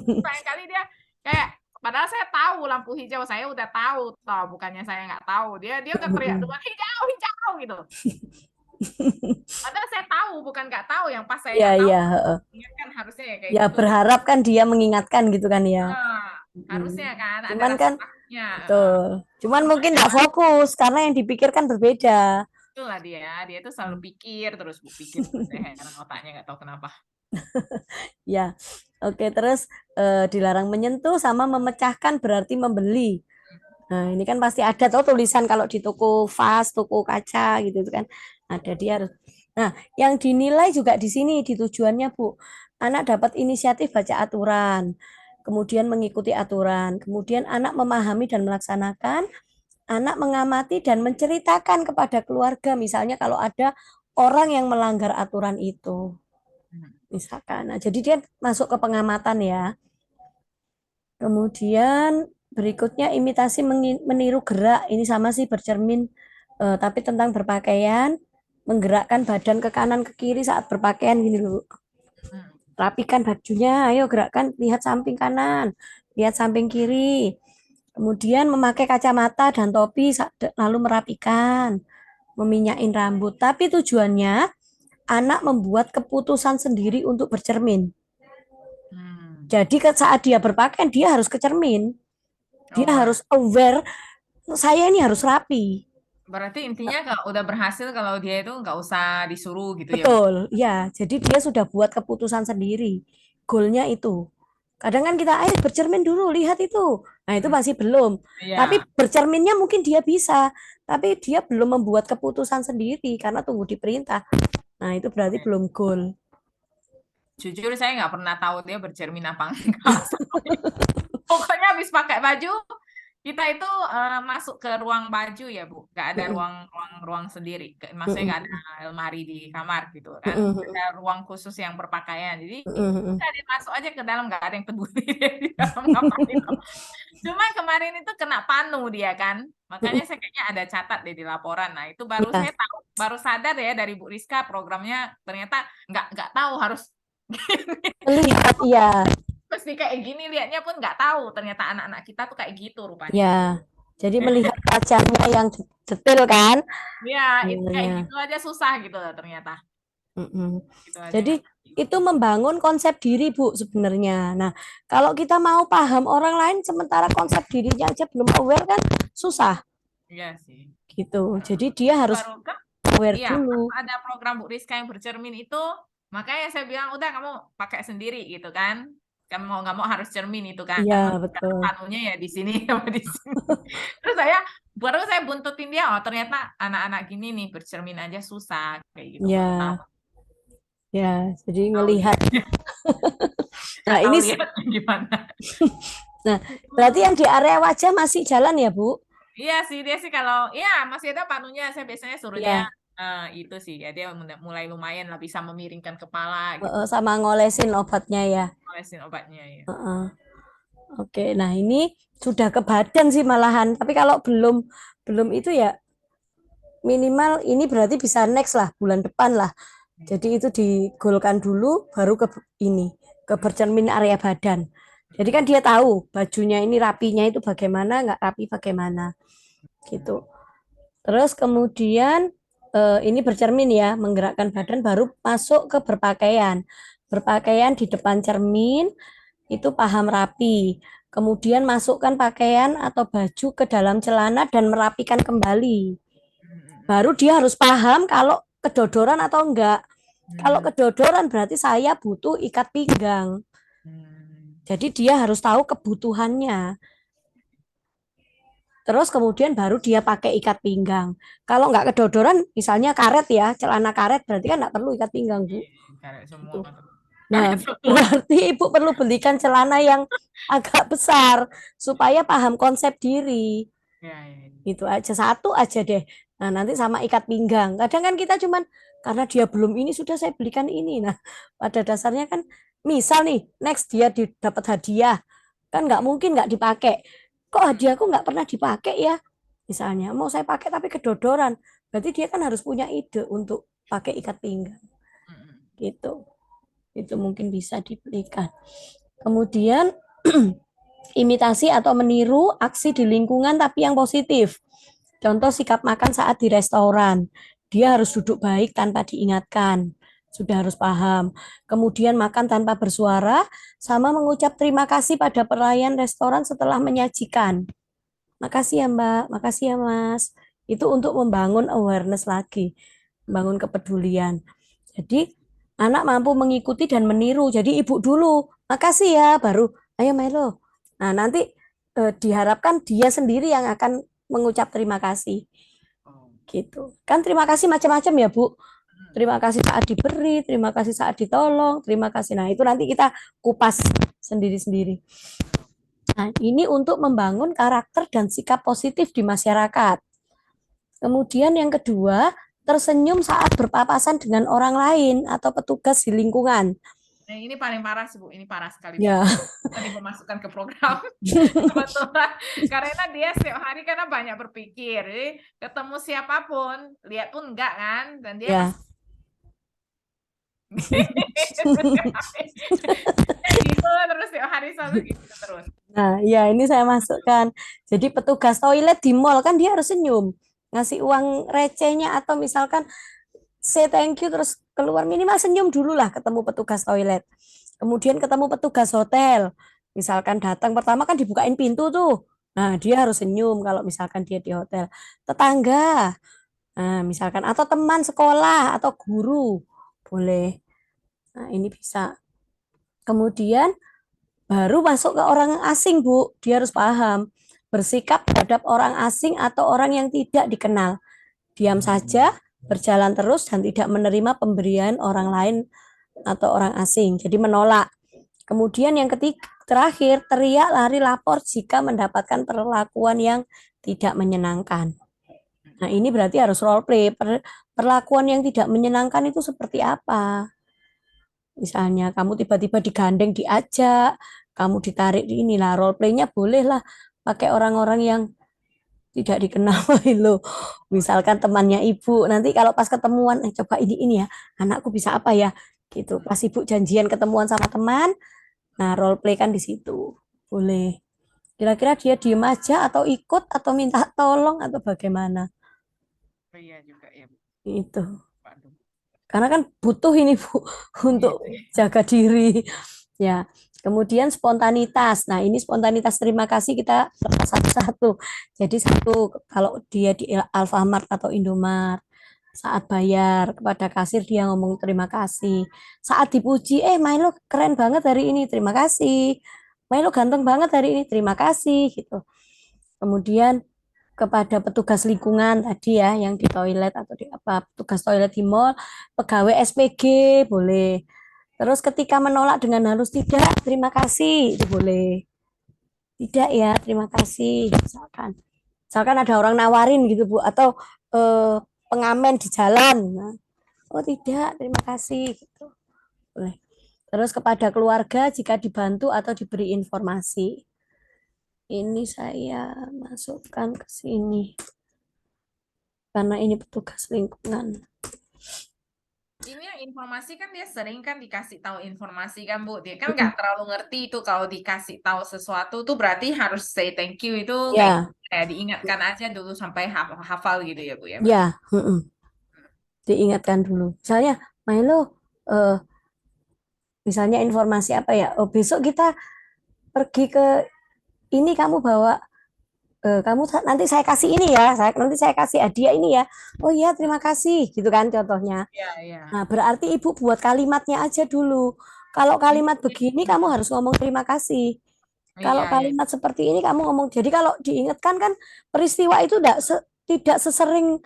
Speaker 2: Banyak kali dia kayak padahal saya tahu lampu hijau, saya udah tahu toh, bukannya saya nggak tahu. Dia udah teriak duluan hijau hijau gitu. Padahal saya tahu, bukan nggak tahu. Yang pas saya
Speaker 1: Ya,
Speaker 2: nggak tahu,
Speaker 1: ya, heeh.
Speaker 2: ingatkan harusnya ya kayak
Speaker 1: Ya
Speaker 2: gitu.
Speaker 1: berharap kan dia mengingatkan gitu kan ya.
Speaker 2: Nah, harusnya
Speaker 1: Mm.
Speaker 2: kan ada
Speaker 1: Cuman
Speaker 2: rasa
Speaker 1: kan
Speaker 2: takutnya.
Speaker 1: betul. Cuman
Speaker 2: Cuma
Speaker 1: mungkin
Speaker 2: ya
Speaker 1: nggak fokus karena yang dipikirkan berbeda.
Speaker 2: itulah dia tuh selalu pikir terus, Bu, pikir terus. Saya heran otaknya nggak tahu kenapa.
Speaker 1: Ya, oke. Terus dilarang menyentuh sama memecahkan berarti membeli. Nah, ini kan pasti ada tuh tulisan kalau di toko vas, toko kaca gitu kan. Ada dia harus. Nah, yang dinilai juga di sini di tujuannya, Bu. Anak dapat inisiatif baca aturan, kemudian mengikuti aturan, kemudian anak memahami dan melaksanakan, anak mengamati dan menceritakan kepada keluarga, misalnya kalau ada orang yang melanggar aturan itu,
Speaker 2: Hmm.
Speaker 1: misalkan. Nah, jadi dia masuk ke pengamatan ya. Kemudian berikutnya imitasi meniru gerak. Ini sama sih bercermin, tapi tentang berpakaian, menggerakkan badan ke kanan ke kiri saat berpakaian gini loh.
Speaker 2: Hmm.
Speaker 1: Rapikan bajunya, ayo gerakkan, lihat samping kanan, lihat samping kiri. Kemudian memakai kacamata dan topi lalu merapikan, meminyakin rambut. Tapi tujuannya anak membuat keputusan sendiri untuk bercermin.
Speaker 2: Hmm.
Speaker 1: Jadi saat dia berpakaian dia harus ke cermin. Dia
Speaker 2: Oh,
Speaker 1: harus aware, saya ini harus rapi.
Speaker 2: berarti intinya kalau udah berhasil kalau dia itu nggak usah disuruh gitu ya, Bu?
Speaker 1: Betul, ya. Jadi dia sudah buat keputusan sendiri. Goalnya itu. Kadang kan kita, ayo bercermin dulu, lihat itu. Nah, itu
Speaker 2: Hmm.
Speaker 1: masih belum. Tapi
Speaker 2: Iya.
Speaker 1: bercerminnya mungkin dia bisa, tapi dia belum membuat keputusan sendiri karena tunggu diperintah. Nah, itu berarti belum goal.
Speaker 2: Jujur saya nggak pernah tahu dia bercermin apa enggak. Pokoknya habis pakai baju, kita itu masuk ke ruang baju ya, Bu. Nggak ada
Speaker 1: Mm-mm,
Speaker 2: ruang sendiri. Maksudnya nggak ada
Speaker 1: mm-mm,
Speaker 2: lemari di kamar gitu kan. Ada
Speaker 1: mm-mm,
Speaker 2: ruang khusus yang berpakaian. Jadi
Speaker 1: mm-mm.
Speaker 2: udah dia masuk aja ke dalam, nggak ada yang peduli dia di dalam ngapain. Cuma kemarin itu kena panu dia kan. Makanya saya kayaknya ada catat deh di laporan. Nah, itu baru
Speaker 1: Ya,
Speaker 2: saya tahu, baru sadar ya dari Bu Rizka programnya ternyata nggak tahu harus
Speaker 1: melihat, iya.
Speaker 2: mesti kayak gini, lihatnya pun nggak tahu ternyata anak-anak kita tuh kayak gitu rupanya.
Speaker 1: Ya, jadi melihat wajahnya yang detail kan.
Speaker 2: Ya, itu kayak
Speaker 1: Namanya.
Speaker 2: gitu aja susah gitu loh ternyata.
Speaker 1: Mm-mm.
Speaker 2: Gitu aja
Speaker 1: Jadi
Speaker 2: nggak ngerti.
Speaker 1: itu membangun konsep diri, Bu, sebenarnya. Nah, kalau kita mau paham orang lain sementara konsep dirinya aja belum aware kan susah
Speaker 2: Iya sih.
Speaker 1: gitu. Jadi dia harus
Speaker 2: Baru kan,
Speaker 1: aware
Speaker 2: iya, pas
Speaker 1: dulu.
Speaker 2: ada program Bu Rizka yang bercermin itu, makanya saya bilang udah kamu pakai sendiri gitu kan. Kamu mau nggak mau harus cermin itu kan.
Speaker 1: Iya,
Speaker 2: Karena
Speaker 1: betul.
Speaker 2: panunya ya di sini sama di sini. Terus baru saya buntutin dia, oh ternyata anak-anak gini nih bercermin aja susah kayak gitu. Baru tahu,
Speaker 1: Ya, ya. Jadi
Speaker 2: tahu
Speaker 1: ngelihat.
Speaker 2: lihatnya, nggak
Speaker 1: Nah,
Speaker 2: tahu
Speaker 1: ini
Speaker 2: lihatnya gimana.
Speaker 1: nah, berarti yang di area wajah masih jalan ya, Bu?
Speaker 2: Iya sih dia sih kalau ya masih ada panunya saya biasanya suruh dia
Speaker 1: Ya,
Speaker 2: itu sih ya dia mulai lumayan lah bisa memiringkan kepala gitu
Speaker 1: sama ngolesin obatnya ya.
Speaker 2: olesin obatnya ya.
Speaker 1: Heeh. Oke, nah ini sudah ke badan sih malahan. Tapi kalau belum belum itu ya minimal ini berarti bisa next lah bulan depan lah. Jadi itu digolkan dulu baru ke ini ke bercermin area badan. Jadi kan dia tahu bajunya ini rapinya itu bagaimana, nggak rapi bagaimana gitu. Terus kemudian ini bercermin ya, menggerakkan badan baru masuk ke berpakaian. Berpakaian di depan cermin itu paham rapi. Kemudian masukkan pakaian atau baju ke dalam celana dan merapikan kembali. Baru dia harus paham kalau kedodoran atau enggak. Kalau kedodoran berarti saya butuh ikat pinggang. Jadi dia harus tahu kebutuhannya. Terus kemudian baru dia pakai ikat pinggang. Kalau nggak kedodoran, misalnya karet ya, celana karet berarti kan nggak perlu ikat pinggang, Bu.
Speaker 2: Karet semua
Speaker 1: Gitu.
Speaker 2: tuh.
Speaker 1: Nah,
Speaker 2: Karet semua.
Speaker 1: berarti Ibu perlu belikan celana yang agak besar supaya paham konsep diri.
Speaker 2: Ya, ya, ya.
Speaker 1: Itu aja satu aja deh. Nah, nanti sama ikat pinggang. Kadang kan kita cuman karena dia belum ini sudah saya belikan ini. Nah, pada dasarnya kan misal nih, next dia dapat hadiah, kan nggak mungkin nggak dipakai. Kok hadiahku nggak pernah dipakai ya? Misalnya mau saya pakai tapi kedodoran. Berarti dia kan harus punya ide untuk pakai ikat pinggang. Gitu. Itu mungkin bisa dibelikan. Kemudian imitasi atau meniru aksi di lingkungan tapi yang positif. Contoh sikap makan saat di restoran. Dia harus duduk baik tanpa diingatkan. Sudah harus paham. Kemudian makan tanpa bersuara, sama mengucap terima kasih pada pelayan restoran setelah menyajikan. Makasih ya Mbak, makasih ya Mas. Itu untuk membangun awareness lagi, membangun kepedulian. Jadi anak mampu mengikuti dan meniru. Jadi ibu dulu, makasih ya, baru ayo Melo. Nah nanti diharapkan dia sendiri yang akan mengucap terima kasih.
Speaker 2: Oh.
Speaker 1: Gitu. Kan terima kasih macam-macam ya Bu. Terima kasih saat diberi, terima kasih saat ditolong, terima kasih. Nah, itu nanti kita kupas sendiri-sendiri. Nah, ini untuk membangun karakter dan sikap positif di masyarakat. Kemudian yang kedua, tersenyum saat berpapasan dengan orang lain atau petugas di lingkungan.
Speaker 2: Nah, ini paling parah sih, Bu. Ini parah sekali, Bu.
Speaker 1: Ya.
Speaker 2: Tadi memasukkan ke program. Kebetulan. Karena dia setiap hari karena banyak berpikir. Jadi ketemu siapapun, lihat pun enggak kan. Dan dia
Speaker 1: Ya.
Speaker 2: pasti gitu terus setiap hari selalu gitu terus.
Speaker 1: Nah, ya ini saya masukkan. Jadi petugas toilet di mall kan dia harus senyum. Ngasih uang recehnya atau misalkan say thank you terus keluar minimal senyum dulu lah ketemu petugas toilet. Kemudian ketemu petugas hotel. Misalkan datang pertama kan dibukain pintu tuh. Nah, dia harus senyum kalau misalkan dia di hotel. Tetangga, nah, misalkan atau teman sekolah atau guru boleh. Nah, ini bisa. Kemudian baru masuk ke orang asing, Bu. Dia harus paham bersikap terhadap orang asing atau orang yang tidak dikenal. Diam saja, berjalan terus dan tidak menerima pemberian orang lain atau orang asing. Jadi menolak. Kemudian yang ketiga, terakhir, teriak, lari, lapor jika mendapatkan perlakuan yang tidak menyenangkan. Nah, ini berarti harus role play. Perlakuan yang tidak menyenangkan itu seperti apa? Misalnya kamu tiba-tiba digandeng, diajak, kamu ditarik di inilah role play-nya bolehlah pakai orang-orang yang tidak dikenal lo. Misalkan temannya ibu, nanti kalau pas ketemuan, coba ini ya, anakku bisa apa ya? Gitu. Pas ibu janjian ketemuan sama teman, nah role play kan di situ. Boleh. Kira-kira dia diem aja atau ikut atau minta tolong atau bagaimana?
Speaker 2: Iya juga ya, Bu.
Speaker 1: Itu.
Speaker 2: Waduh.
Speaker 1: Karena kan butuh ini Bu
Speaker 2: Iya
Speaker 1: untuk
Speaker 2: sih.
Speaker 1: jaga diri. Ya. Kemudian spontanitas. Nah, ini spontanitas terima kasih kita satu-satu. Jadi satu kalau dia di Alfamart atau Indomart saat bayar kepada kasir dia ngomong terima kasih. Saat dipuji, Milo keren banget hari ini, terima kasih. Milo ganteng banget hari ini, terima kasih gitu. Kemudian kepada petugas lingkungan tadi ya yang di toilet atau di apa petugas toilet di mall, pegawai SPG boleh. Terus ketika menolak dengan halus tidak, terima kasih itu boleh. Tidak ya, terima kasih misalkan. Misalkan ada orang nawarin gitu Bu atau pengamen di jalan. Nah, oh tidak, terima kasih gitu. Boleh. Terus kepada keluarga jika dibantu atau diberi informasi. Ini saya masukkan ke sini karena ini petugas lingkungan.
Speaker 2: Ini informasi kan dia sering kan dikasih tahu informasi kan, Bu. Dia kan nggak terlalu ngerti itu kalau dikasih tahu sesuatu tuh berarti harus say thank you itu
Speaker 1: Ya,
Speaker 2: kayak diingatkan aja dulu sampai hafal gitu ya, Bu ya berarti.
Speaker 1: ya, diingatkan dulu. Misalnya, Milo, eh, misalnya informasi apa ya? Oh, besok kita pergi ke ini kamu bawa kamu nanti saya kasih ini ya, nanti saya kasih hadiah ini ya. Oh iya, terima kasih, gitu kan contohnya.
Speaker 2: Iya, iya.
Speaker 1: Nah, berarti ibu buat kalimatnya aja dulu. Kalau kalimat begini kamu harus ngomong terima kasih. Kalau
Speaker 2: Iya, iya.
Speaker 1: kalimat seperti ini kamu ngomong. Jadi kalau diingatkan kan peristiwa itu tidak sesering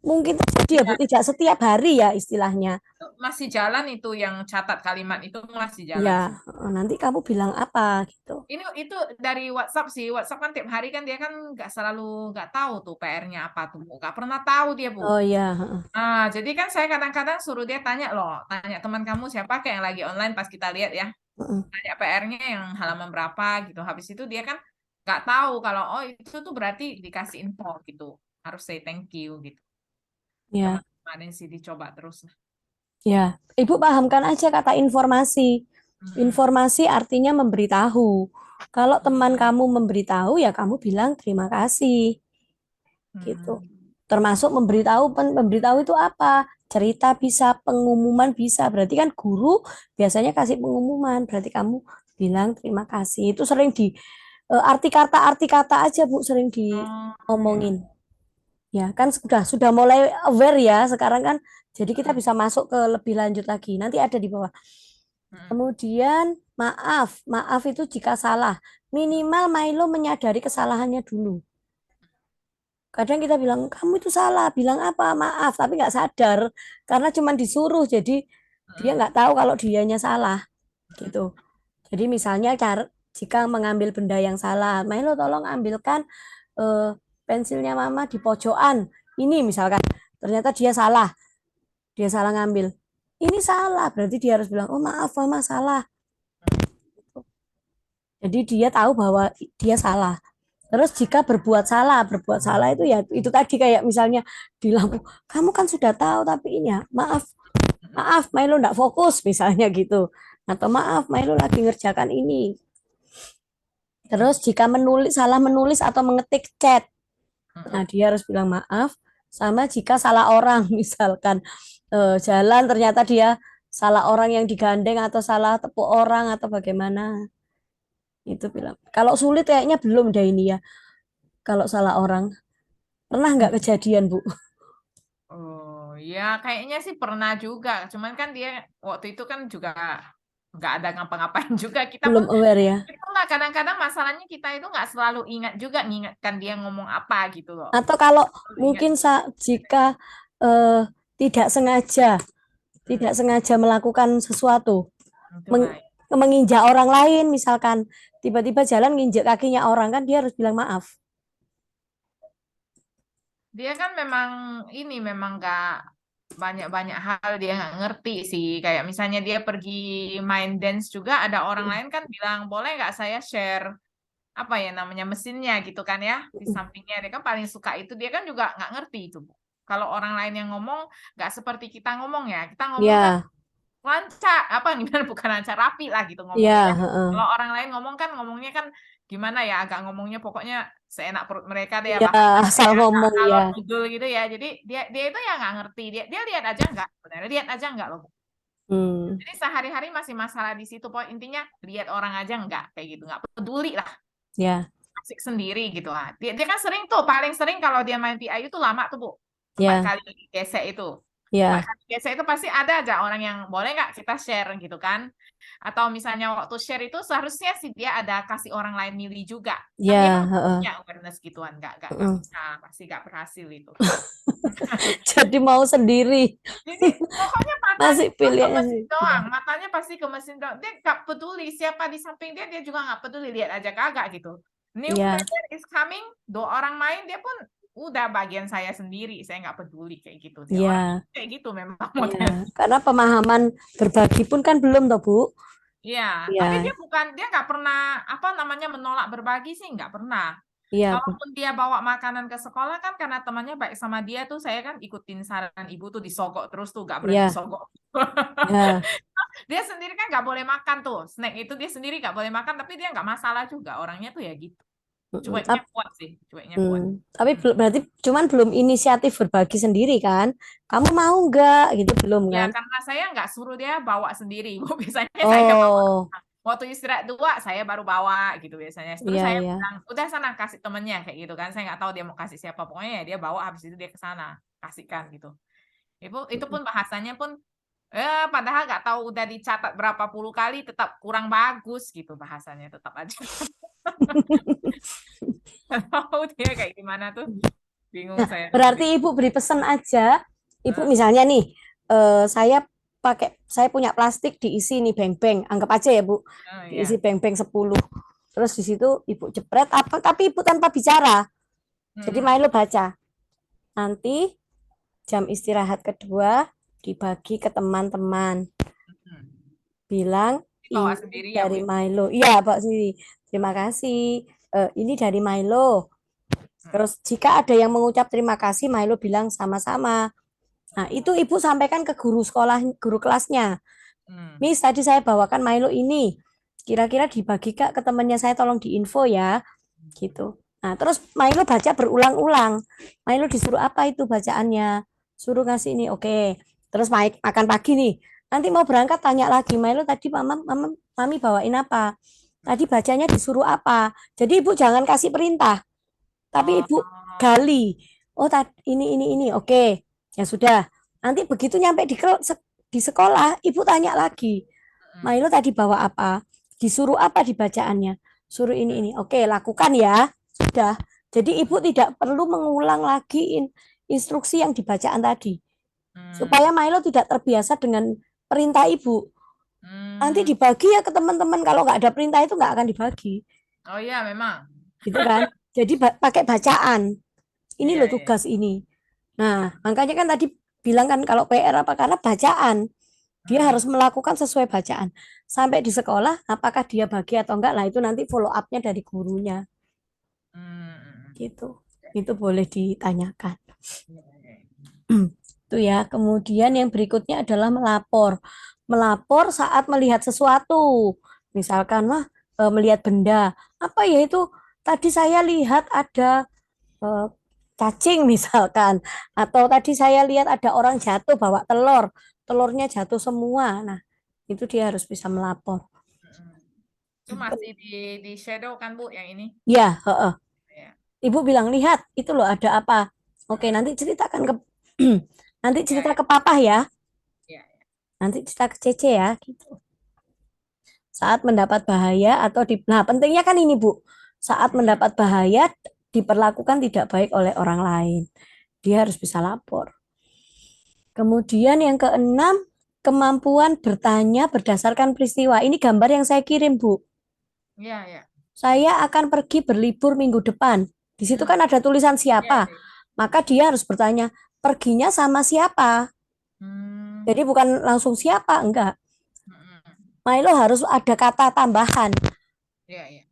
Speaker 1: mungkin terjadi ya Bu,
Speaker 2: Iya,
Speaker 1: tidak setiap hari ya istilahnya.
Speaker 2: itu masih jalan itu yang catat kalimat itu masih jalan
Speaker 1: Ya,
Speaker 2: sih.
Speaker 1: nanti kamu bilang apa gitu.
Speaker 2: Ini itu dari WhatsApp sih. WhatsApp kan tiap hari kan dia kan nggak selalu nggak tahu tuh PR-nya apa tuh, Bu. Nggak pernah tahu dia, Bu.
Speaker 1: Oh ya,
Speaker 2: Ah, jadi kan saya kadang-kadang suruh dia tanya loh, tanya teman kamu siapa kayak yang lagi online pas kita lihat ya, tanya PR-nya yang halaman berapa gitu. Habis itu dia kan nggak tahu kalau oh itu tuh berarti dikasih info gitu, harus say thank you gitu.
Speaker 1: ya,
Speaker 2: Kemarin sih dicoba terus.
Speaker 1: ya. Ibu pahamkan aja kata informasi.
Speaker 2: Mm-mm.
Speaker 1: Informasi artinya memberitahu. Kalau teman kamu memberitahu ya kamu bilang terima kasih gitu.
Speaker 2: Mm.
Speaker 1: Termasuk memberitahu, memberitahu itu apa? Cerita bisa, pengumuman bisa. Berarti kan guru biasanya kasih pengumuman. Berarti kamu bilang terima kasih. Itu sering di arti kata aja Bu sering
Speaker 2: Oh, ya.
Speaker 1: diomongin. Ya kan sudah mulai aware ya sekarang kan. Jadi kita
Speaker 2: Mm-mm.
Speaker 1: bisa masuk ke lebih lanjut lagi. Nanti ada di bawah.
Speaker 2: Mm-mm.
Speaker 1: Kemudian maaf, maaf itu jika salah. Minimal Milo menyadari kesalahannya dulu. Kadang kita bilang, kamu itu salah, bilang apa, maaf, tapi nggak sadar. Karena cuma disuruh, jadi dia
Speaker 2: Mm-mm.
Speaker 1: nggak tahu kalau dianya salah, gitu. Jadi misalnya jika mengambil benda yang salah, Milo tolong ambilkan eh, pensilnya mama di pojokan. Ini misalkan, ternyata dia salah ngambil. Ini salah, berarti dia harus bilang, oh maaf mama salah. Jadi dia tahu bahwa dia salah. Terus jika berbuat salah itu ya itu tadi kayak misalnya di lampu, kamu kan sudah tahu tapi ini ya, maaf, maaf Milo enggak fokus misalnya gitu. Atau maaf Milo lagi ngerjakan ini. Terus jika salah menulis atau mengetik chat, nah
Speaker 2: Mm-mm.
Speaker 1: dia harus bilang maaf. Sama jika salah orang, misalkan jalan ternyata dia salah orang yang digandeng atau salah tepuk orang atau bagaimana. Itu bilang. Kalau sulit kayaknya belum deh ini ya. Kalau salah orang. Pernah nggak kejadian, Bu?
Speaker 2: Oh, ya kayaknya sih pernah juga. Cuman kan dia waktu itu kan juga nggak ada ngapa-ngapain juga. Kita pun
Speaker 1: Belum aware ya.
Speaker 2: itulah kadang-kadang masalahnya kita itu nggak selalu ingat juga ngingatkan dia ngomong apa gitu loh.
Speaker 1: Atau kalau
Speaker 2: Selalu ingat.
Speaker 1: mungkin jika eh, tidak sengaja,
Speaker 2: Hmm,
Speaker 1: tidak sengaja melakukan sesuatu,
Speaker 2: itulah.
Speaker 1: menginjak orang lain, misalkan tiba-tiba jalan nginjek kakinya orang kan dia harus bilang maaf.
Speaker 2: Dia kan memang ini memang nggak banyak-banyak hal dia nggak ngerti sih. Kayak misalnya dia pergi main dance juga ada orang lain kan bilang boleh nggak saya share apa ya namanya mesinnya gitu kan ya di sampingnya dia kan paling suka itu dia kan juga nggak ngerti itu Bu. Kalau orang lain yang ngomong nggak seperti kita ngomong ya kita ngomong kan
Speaker 1: Ya,
Speaker 2: lancar apa gimana bukan lancar rapi lah gitu ngomongnya
Speaker 1: ya,
Speaker 2: kan
Speaker 1: heeh.
Speaker 2: kalau orang lain ngomong kan ngomongnya kan gimana ya agak ngomongnya pokoknya seenak perut mereka deh
Speaker 1: Ya,
Speaker 2: bahasanya
Speaker 1: asal
Speaker 2: ya nggak
Speaker 1: ngomong
Speaker 2: kalau
Speaker 1: ya.
Speaker 2: ngidul gitu ya jadi dia dia itu ya nggak ngerti dia dia lihat aja nggak sebenarnya lihat aja nggak loh Bu.
Speaker 1: Hmm,
Speaker 2: Jadi sehari-hari masih masalah di situ pokoknya intinya lihat orang aja nggak kayak gitu nggak peduli lah
Speaker 1: ya,
Speaker 2: asik sendiri gitu lah. Dia kan sering tuh, paling sering kalau dia main PIU tuh lama tuh, Bu. Empat
Speaker 1: ya,
Speaker 2: kali gesek itu. Empat
Speaker 1: ya,
Speaker 2: kali gesek itu pasti ada aja orang yang boleh nggak kita share gitu kan. Atau misalnya waktu share itu seharusnya sih dia ada kasih orang lain milih juga. Kan dia kan
Speaker 1: ya, heeh,
Speaker 2: punya awareness gituan, nggak
Speaker 1: heeh.
Speaker 2: bisa, pasti nggak berhasil itu.
Speaker 1: Jadi mau sendiri.
Speaker 2: Jadi pokoknya matanya
Speaker 1: Masih
Speaker 2: cuma ke
Speaker 1: pilihnya
Speaker 2: mesin
Speaker 1: sih.
Speaker 2: doang, matanya pasti ke mesin doang. Dia nggak peduli siapa di samping dia, dia juga nggak peduli lihat aja kagak gitu. New
Speaker 1: Ya,
Speaker 2: player is coming, dua orang main dia pun udah bagian saya sendiri, saya nggak peduli kayak gitu. Dia orang
Speaker 1: ya,
Speaker 2: kayak gitu memang
Speaker 1: ya.
Speaker 2: model.
Speaker 1: Karena pemahaman berbagi pun kan belum toh, Bu.
Speaker 2: Iya, tapi
Speaker 1: Ya,
Speaker 2: dia nggak pernah apa namanya menolak berbagi sih nggak pernah.
Speaker 1: iya, Bu.
Speaker 2: Kalaupun dia bawa makanan ke sekolah kan karena temannya baik sama dia tuh saya kan ikutin saran ibu tuh disogok terus tuh nggak berhenti
Speaker 1: Ya,
Speaker 2: sogok.
Speaker 1: ya,
Speaker 2: Dia sendiri kan nggak boleh makan tuh snack itu dia sendiri nggak boleh makan tapi dia nggak masalah juga orangnya tuh ya gitu
Speaker 1: mm-mm.
Speaker 2: cueknya kuat sih cueknya kuat.
Speaker 1: Tapi
Speaker 2: Hmm.
Speaker 1: berarti cuman belum inisiatif berbagi sendiri kan? Kamu mau nggak? Gitu belum
Speaker 2: Ya
Speaker 1: kan?
Speaker 2: karena saya nggak suruh dia bawa sendiri bu biasanya saya bawa
Speaker 1: Oh,
Speaker 2: waktu istirahat dua saya baru bawa gitu biasanya terus
Speaker 1: iya,
Speaker 2: saya
Speaker 1: iya.
Speaker 2: bilang udah sana kasih temennya kayak gitu kan saya nggak tahu dia mau kasih siapa pokoknya ya dia bawa habis itu dia ke sana kasihkan gitu itu pun bahasanya pun padahal nggak tahu udah dicatat berapa puluh kali tetap kurang bagus gitu bahasanya tetap aja. Tahu dia kayak gimana tuh bingung
Speaker 1: Nah,
Speaker 2: saya
Speaker 1: berarti
Speaker 2: dengerin.
Speaker 1: Ibu beri pesan aja. Ibu
Speaker 2: Hah?
Speaker 1: misalnya nih, saya punya plastik diisi nih beng-beng. Anggap aja ya, Bu.
Speaker 2: Oh
Speaker 1: Diisi
Speaker 2: iya.
Speaker 1: beng-beng 10. Terus di situ Ibu jepret apa tapi Ibu tanpa bicara. Jadi
Speaker 2: Mm-mm.
Speaker 1: Milo baca. Nanti jam istirahat kedua dibagi ke teman-teman.
Speaker 2: Mm-mm.
Speaker 1: Bilang
Speaker 2: Bawa
Speaker 1: ini
Speaker 2: sendiri ya Bu
Speaker 1: dari
Speaker 2: ya.
Speaker 1: Milo. Iya, Pak Sri. Terima kasih. Ini dari Milo.
Speaker 2: Mm.
Speaker 1: Terus jika ada yang mengucap terima kasih, Milo bilang sama-sama. Nah, itu Ibu sampaikan ke guru sekolah, guru kelasnya.
Speaker 2: Mm.
Speaker 1: Miss, tadi saya bawakan Milo ini. Kira-kira dibagi Kak ke temannya saya tolong diinfo ya, gitu. Nah, terus Milo baca berulang-ulang. Milo disuruh apa itu bacaannya? Suruh ngasih ini, oke. Terus makan pagi nih. Nanti mau berangkat tanya lagi, Milo tadi mami bawain apa? Tadi bacanya disuruh apa? Jadi Ibu jangan kasih perintah, tapi Ibu
Speaker 2: Oh.
Speaker 1: gali. Oh, tadi ini. Oke. Ya sudah. Nanti begitu nyampe di sekolah, Ibu tanya lagi.
Speaker 2: Mm-mm.
Speaker 1: Milo tadi bawa apa? Disuruh apa di bacaannya? Suruh ini. Oke, lakukan ya. Sudah. Jadi ibu tidak perlu mengulang lagi instruksi yang dibacaan tadi. Supaya
Speaker 2: Hmm.
Speaker 1: Milo tidak terbiasa dengan perintah ibu. Nanti
Speaker 2: Hmm.
Speaker 1: dibagi ya ke teman-teman. Kalau nggak ada perintah itu nggak akan dibagi.
Speaker 2: Oh iya memang.
Speaker 1: Gitu kan. Jadi pakai bacaan. Ini
Speaker 2: Iya,
Speaker 1: loh
Speaker 2: iya.
Speaker 1: tugas ini. Nah, makanya kan tadi bilang kan kalau PR apa? Karena bacaan. Dia harus
Speaker 2: Hmm.
Speaker 1: melakukan sesuai bacaan. Sampai di sekolah, apakah dia bagi atau enggak? Lah itu nanti follow up-nya dari gurunya.
Speaker 2: Hmm. Hmm.
Speaker 1: Gitu. Itu boleh ditanyakan.
Speaker 2: Iya, iya.
Speaker 1: Itu ya. Kemudian yang berikutnya adalah melapor. Melapor saat melihat sesuatu. Misalkan, wah, melihat benda. Apa ya itu? Tadi saya lihat ada eh, cacing misalkan. Atau tadi saya lihat ada orang jatuh bawa telur. Telurnya jatuh semua. Nah, itu dia harus bisa melapor.
Speaker 2: Hmm. Itu masih di shadow kan Bu yang ini?
Speaker 1: Ya, heeh.
Speaker 2: Ya.
Speaker 1: Ibu bilang, lihat, itu loh ada apa. Oke,
Speaker 2: Hmm.
Speaker 1: nanti ceritakan ke nanti
Speaker 2: Ya,
Speaker 1: cerita
Speaker 2: ya,
Speaker 1: ke papa ya.
Speaker 2: ya.
Speaker 1: Nanti cerita ke Cece ya, gitu. Saat mendapat bahaya atau nah pentingnya kan ini Bu, saat
Speaker 2: Hmm.
Speaker 1: mendapat bahaya diperlakukan tidak baik oleh orang lain. Dia harus bisa lapor. Kemudian yang keenam, kemampuan bertanya berdasarkan peristiwa. Ini gambar yang saya kirim, Bu.
Speaker 2: Ya, ya.
Speaker 1: Saya akan pergi berlibur minggu depan. Di situ
Speaker 2: Hmm.
Speaker 1: kan ada tulisan
Speaker 2: Ya,
Speaker 1: siapa.
Speaker 2: ya.
Speaker 1: Maka dia harus bertanya, perginya sama siapa?
Speaker 2: Hmm.
Speaker 1: Jadi bukan langsung siapa, enggak.
Speaker 2: Hmm.
Speaker 1: Milo harus ada kata tambahan.
Speaker 2: Ya, ya.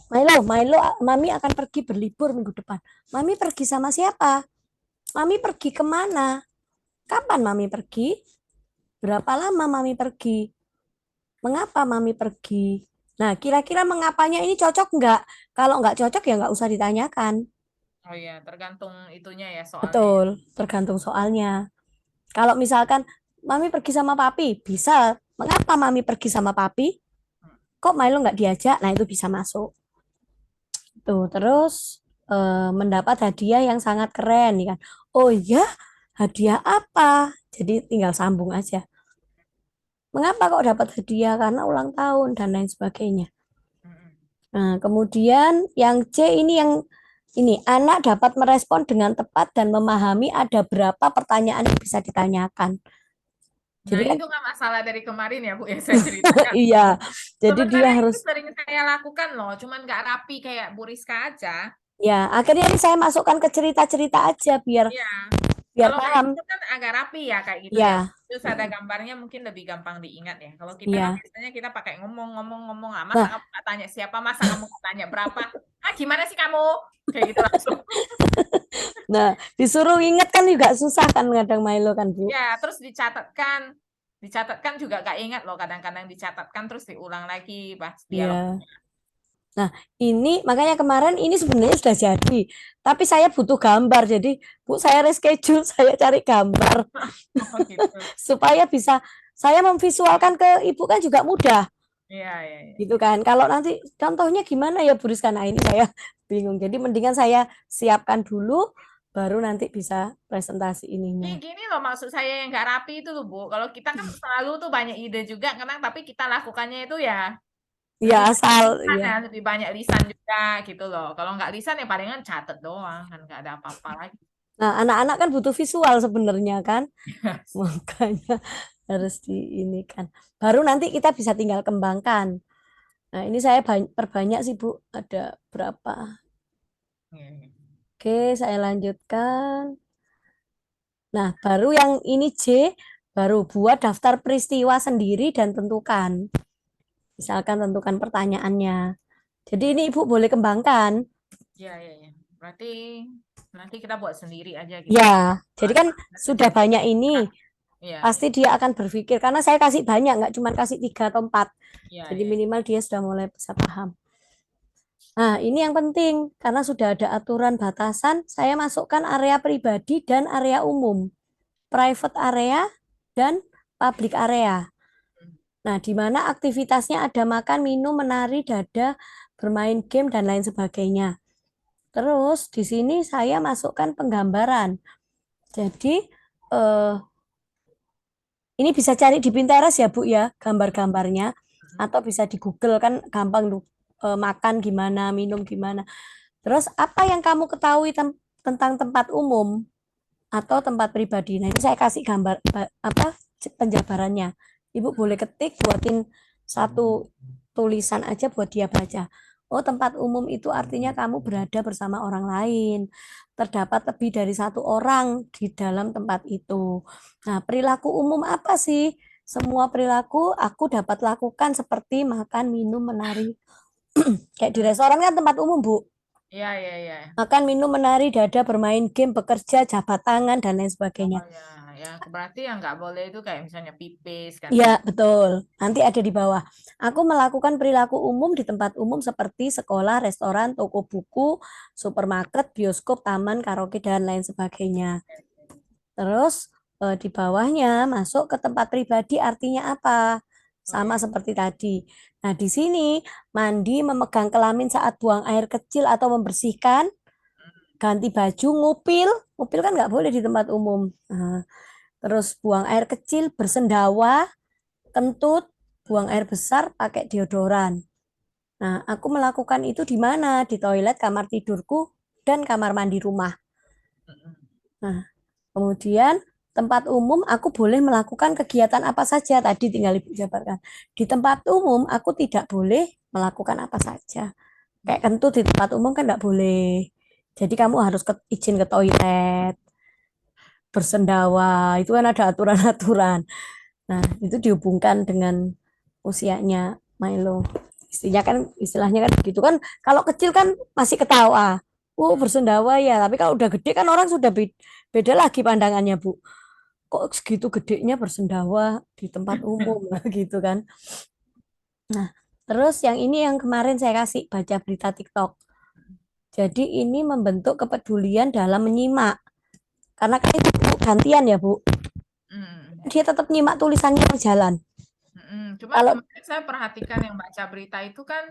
Speaker 1: Milo, Mami akan pergi berlibur minggu depan. Mami pergi sama siapa? Mami pergi kemana? Kapan Mami pergi? Berapa lama Mami pergi? Mengapa Mami pergi? Nah, kira-kira mengapanya ini cocok nggak? Kalau nggak cocok ya nggak usah ditanyakan.
Speaker 2: Oh iya, tergantung itunya ya soalnya ya.
Speaker 1: Betul, tergantung soalnya. Kalau misalkan Mami pergi sama Papi, bisa. Mengapa Mami pergi sama Papi?
Speaker 2: Hmm.
Speaker 1: Kok Milo nggak diajak? Nah, itu bisa masuk. Tuh, terus mendapat hadiah yang sangat keren, ya kan? Oh iya, hadiah apa? Jadi tinggal sambung aja. Mengapa kok dapat hadiah? Karena ulang tahun dan lain sebagainya.
Speaker 2: Hmm.
Speaker 1: Nah, kemudian yang C ini anak dapat merespon dengan tepat dan memahami ada berapa pertanyaan yang bisa ditanyakan.
Speaker 2: Nah,
Speaker 1: Jadi kan
Speaker 2: itu nggak masalah dari kemarin ya, Bu, ya saya ceritakan.
Speaker 1: iya. Jadi dia
Speaker 2: Sebenarnya
Speaker 1: harus
Speaker 2: itu sering saya lakukan loh, cuman nggak rapi kayak Bu Rizka aja.
Speaker 1: ya, akhirnya ini saya masukkan ke cerita-cerita aja biar
Speaker 2: Iya.
Speaker 1: biar
Speaker 2: Kalau kayak
Speaker 1: paham.
Speaker 2: gitu kan agak rapi ya kayak gitu ya.
Speaker 1: Ya.
Speaker 2: Terus ada gambarnya mungkin lebih gampang diingat ya. Kalau kita kan
Speaker 1: Iya.
Speaker 2: biasanya kita pakai ngomong-ngomong, ah, masa
Speaker 1: Nah,
Speaker 2: kamu nggak tanya siapa, masa kamu nggak tanya berapa, ah gimana sih kamu? Kayak gitu langsung.
Speaker 1: nah, disuruh ingat kan juga susah kan kadang Milo kan, Bu.
Speaker 2: Ya, terus dicatatkan. Dicatatkan juga gak ingat loh, kadang-kadang dicatatkan terus diulang lagi pas dialog.
Speaker 1: Iya. Nah, ini makanya kemarin ini sebenarnya sudah jadi, tapi saya butuh gambar. Jadi, Bu, saya reschedule, saya cari gambar
Speaker 2: Oh gitu.
Speaker 1: supaya bisa saya memvisualkan ke Ibu kan juga mudah,
Speaker 2: Iya, iya, iya.
Speaker 1: gitu kan. Kalau nanti contohnya gimana ya, Bu Rizka? Nah, ini saya bingung. Jadi mendingan saya siapkan dulu baru nanti bisa presentasi
Speaker 2: Ini
Speaker 1: ininya.
Speaker 2: gini loh maksud saya yang nggak rapi itu loh Bu. Kalau kita kan selalu tuh banyak ide juga, karena tapi kita lakukannya itu ya
Speaker 1: Ya
Speaker 2: lebih banyak
Speaker 1: asal
Speaker 2: lisan
Speaker 1: ya.
Speaker 2: ya, lebih banyak lisan juga gitu loh. Kalau nggak lisan ya palingan catet doang kan nggak ada apa-apa lagi.
Speaker 1: Nah, anak-anak kan butuh visual sebenarnya kan. Makanya harus di ini kan. Baru nanti kita bisa tinggal kembangkan. Nah, ini saya perbanyak sih, Bu. Ada berapa?
Speaker 2: Iya, iya.
Speaker 1: Oke, saya lanjutkan. Nah, baru yang ini C, baru buat daftar peristiwa sendiri dan tentukan. Misalkan tentukan pertanyaannya. Jadi ini Ibu boleh kembangkan.
Speaker 2: Iya, iya, iya. Berarti nanti kita buat sendiri aja gitu ya.
Speaker 1: Ya, jadi kan
Speaker 2: Ada
Speaker 1: sudah
Speaker 2: kejadian.
Speaker 1: banyak ini.
Speaker 2: Iya, iya.
Speaker 1: Pasti dia akan berpikir. Karena saya kasih banyak, nggak cuma kasih 3 atau 4.
Speaker 2: Iya,
Speaker 1: Jadi
Speaker 2: iya.
Speaker 1: minimal dia sudah mulai bisa paham. Nah, ini yang penting karena sudah ada aturan batasan, saya masukkan area pribadi dan area umum, private area dan public area. Nah, di mana aktivitasnya ada makan, minum, menari, dada, bermain game dan lain sebagainya. Terus di sini saya masukkan penggambaran. Jadi eh, ini bisa cari di Pinterest ya Bu ya, gambar-gambarnya atau bisa di Google kan gampang makan gimana, minum gimana. Terus apa yang kamu ketahui tentang tempat umum atau tempat pribadi? Nah, ini saya kasih gambar apa penjabarannya. Ibu boleh ketik, buatin satu tulisan aja buat dia baca. Oh, tempat umum itu artinya kamu berada bersama orang lain. Terdapat lebih dari satu orang di dalam tempat itu. Nah, perilaku umum apa sih? Semua perilaku aku dapat lakukan seperti makan, minum, menari. Kayak di restoran kan tempat umum, Bu.
Speaker 2: Iya, iya, iya.
Speaker 1: Makan, minum, menari, dada, bermain game, bekerja, jabat tangan, dan lain sebagainya.
Speaker 2: Oh ya, ya berarti yang nggak boleh itu kayak misalnya pipis kan
Speaker 1: Ya,
Speaker 2: gitu.
Speaker 1: betul. Nanti ada di bawah. Aku melakukan perilaku umum di tempat umum seperti sekolah, restoran, toko buku, supermarket, bioskop, taman, karaoke, dan lain sebagainya. Terus di bawahnya masuk ke tempat pribadi artinya apa?
Speaker 2: Oh
Speaker 1: Sama
Speaker 2: ya.
Speaker 1: seperti tadi. Nah, di sini mandi, memegang kelamin saat buang air kecil atau membersihkan, ganti baju, ngupil. Ngupil kan nggak boleh di tempat umum. Nah, terus buang air kecil, bersendawa, kentut, buang air besar, pakai deodoran. Nah, aku melakukan itu di mana? Di toilet, kamar tidurku, dan kamar mandi rumah. Nah, kemudian tempat umum aku boleh melakukan kegiatan apa saja. Tadi tinggal Ibu jabarkan. Di tempat umum aku tidak boleh melakukan apa saja. Kayak kentut di tempat umum kan nggak boleh. Jadi kamu harus izin ke toilet, bersendawa, itu kan ada aturan-aturan. Nah, itu dihubungkan dengan usianya Milo. Istilahnya kan begitu kan. Kalau kecil kan masih ketawa. Oh, bersendawa ya. Tapi kalau udah gede kan orang sudah beda lagi pandangannya, Bu. Kok segitu gedenya bersendawa di tempat umum gitu kan. Nah, terus yang ini yang kemarin saya kasih baca berita TikTok. Jadi ini membentuk kepedulian dalam menyimak. Karena kan itu Bu, gantian ya, Bu.
Speaker 2: Mm.
Speaker 1: Dia tetap nyimak tulisannya yang jalan.
Speaker 2: Cuma
Speaker 1: Kalau
Speaker 2: kemarin saya perhatikan yang baca berita itu kan,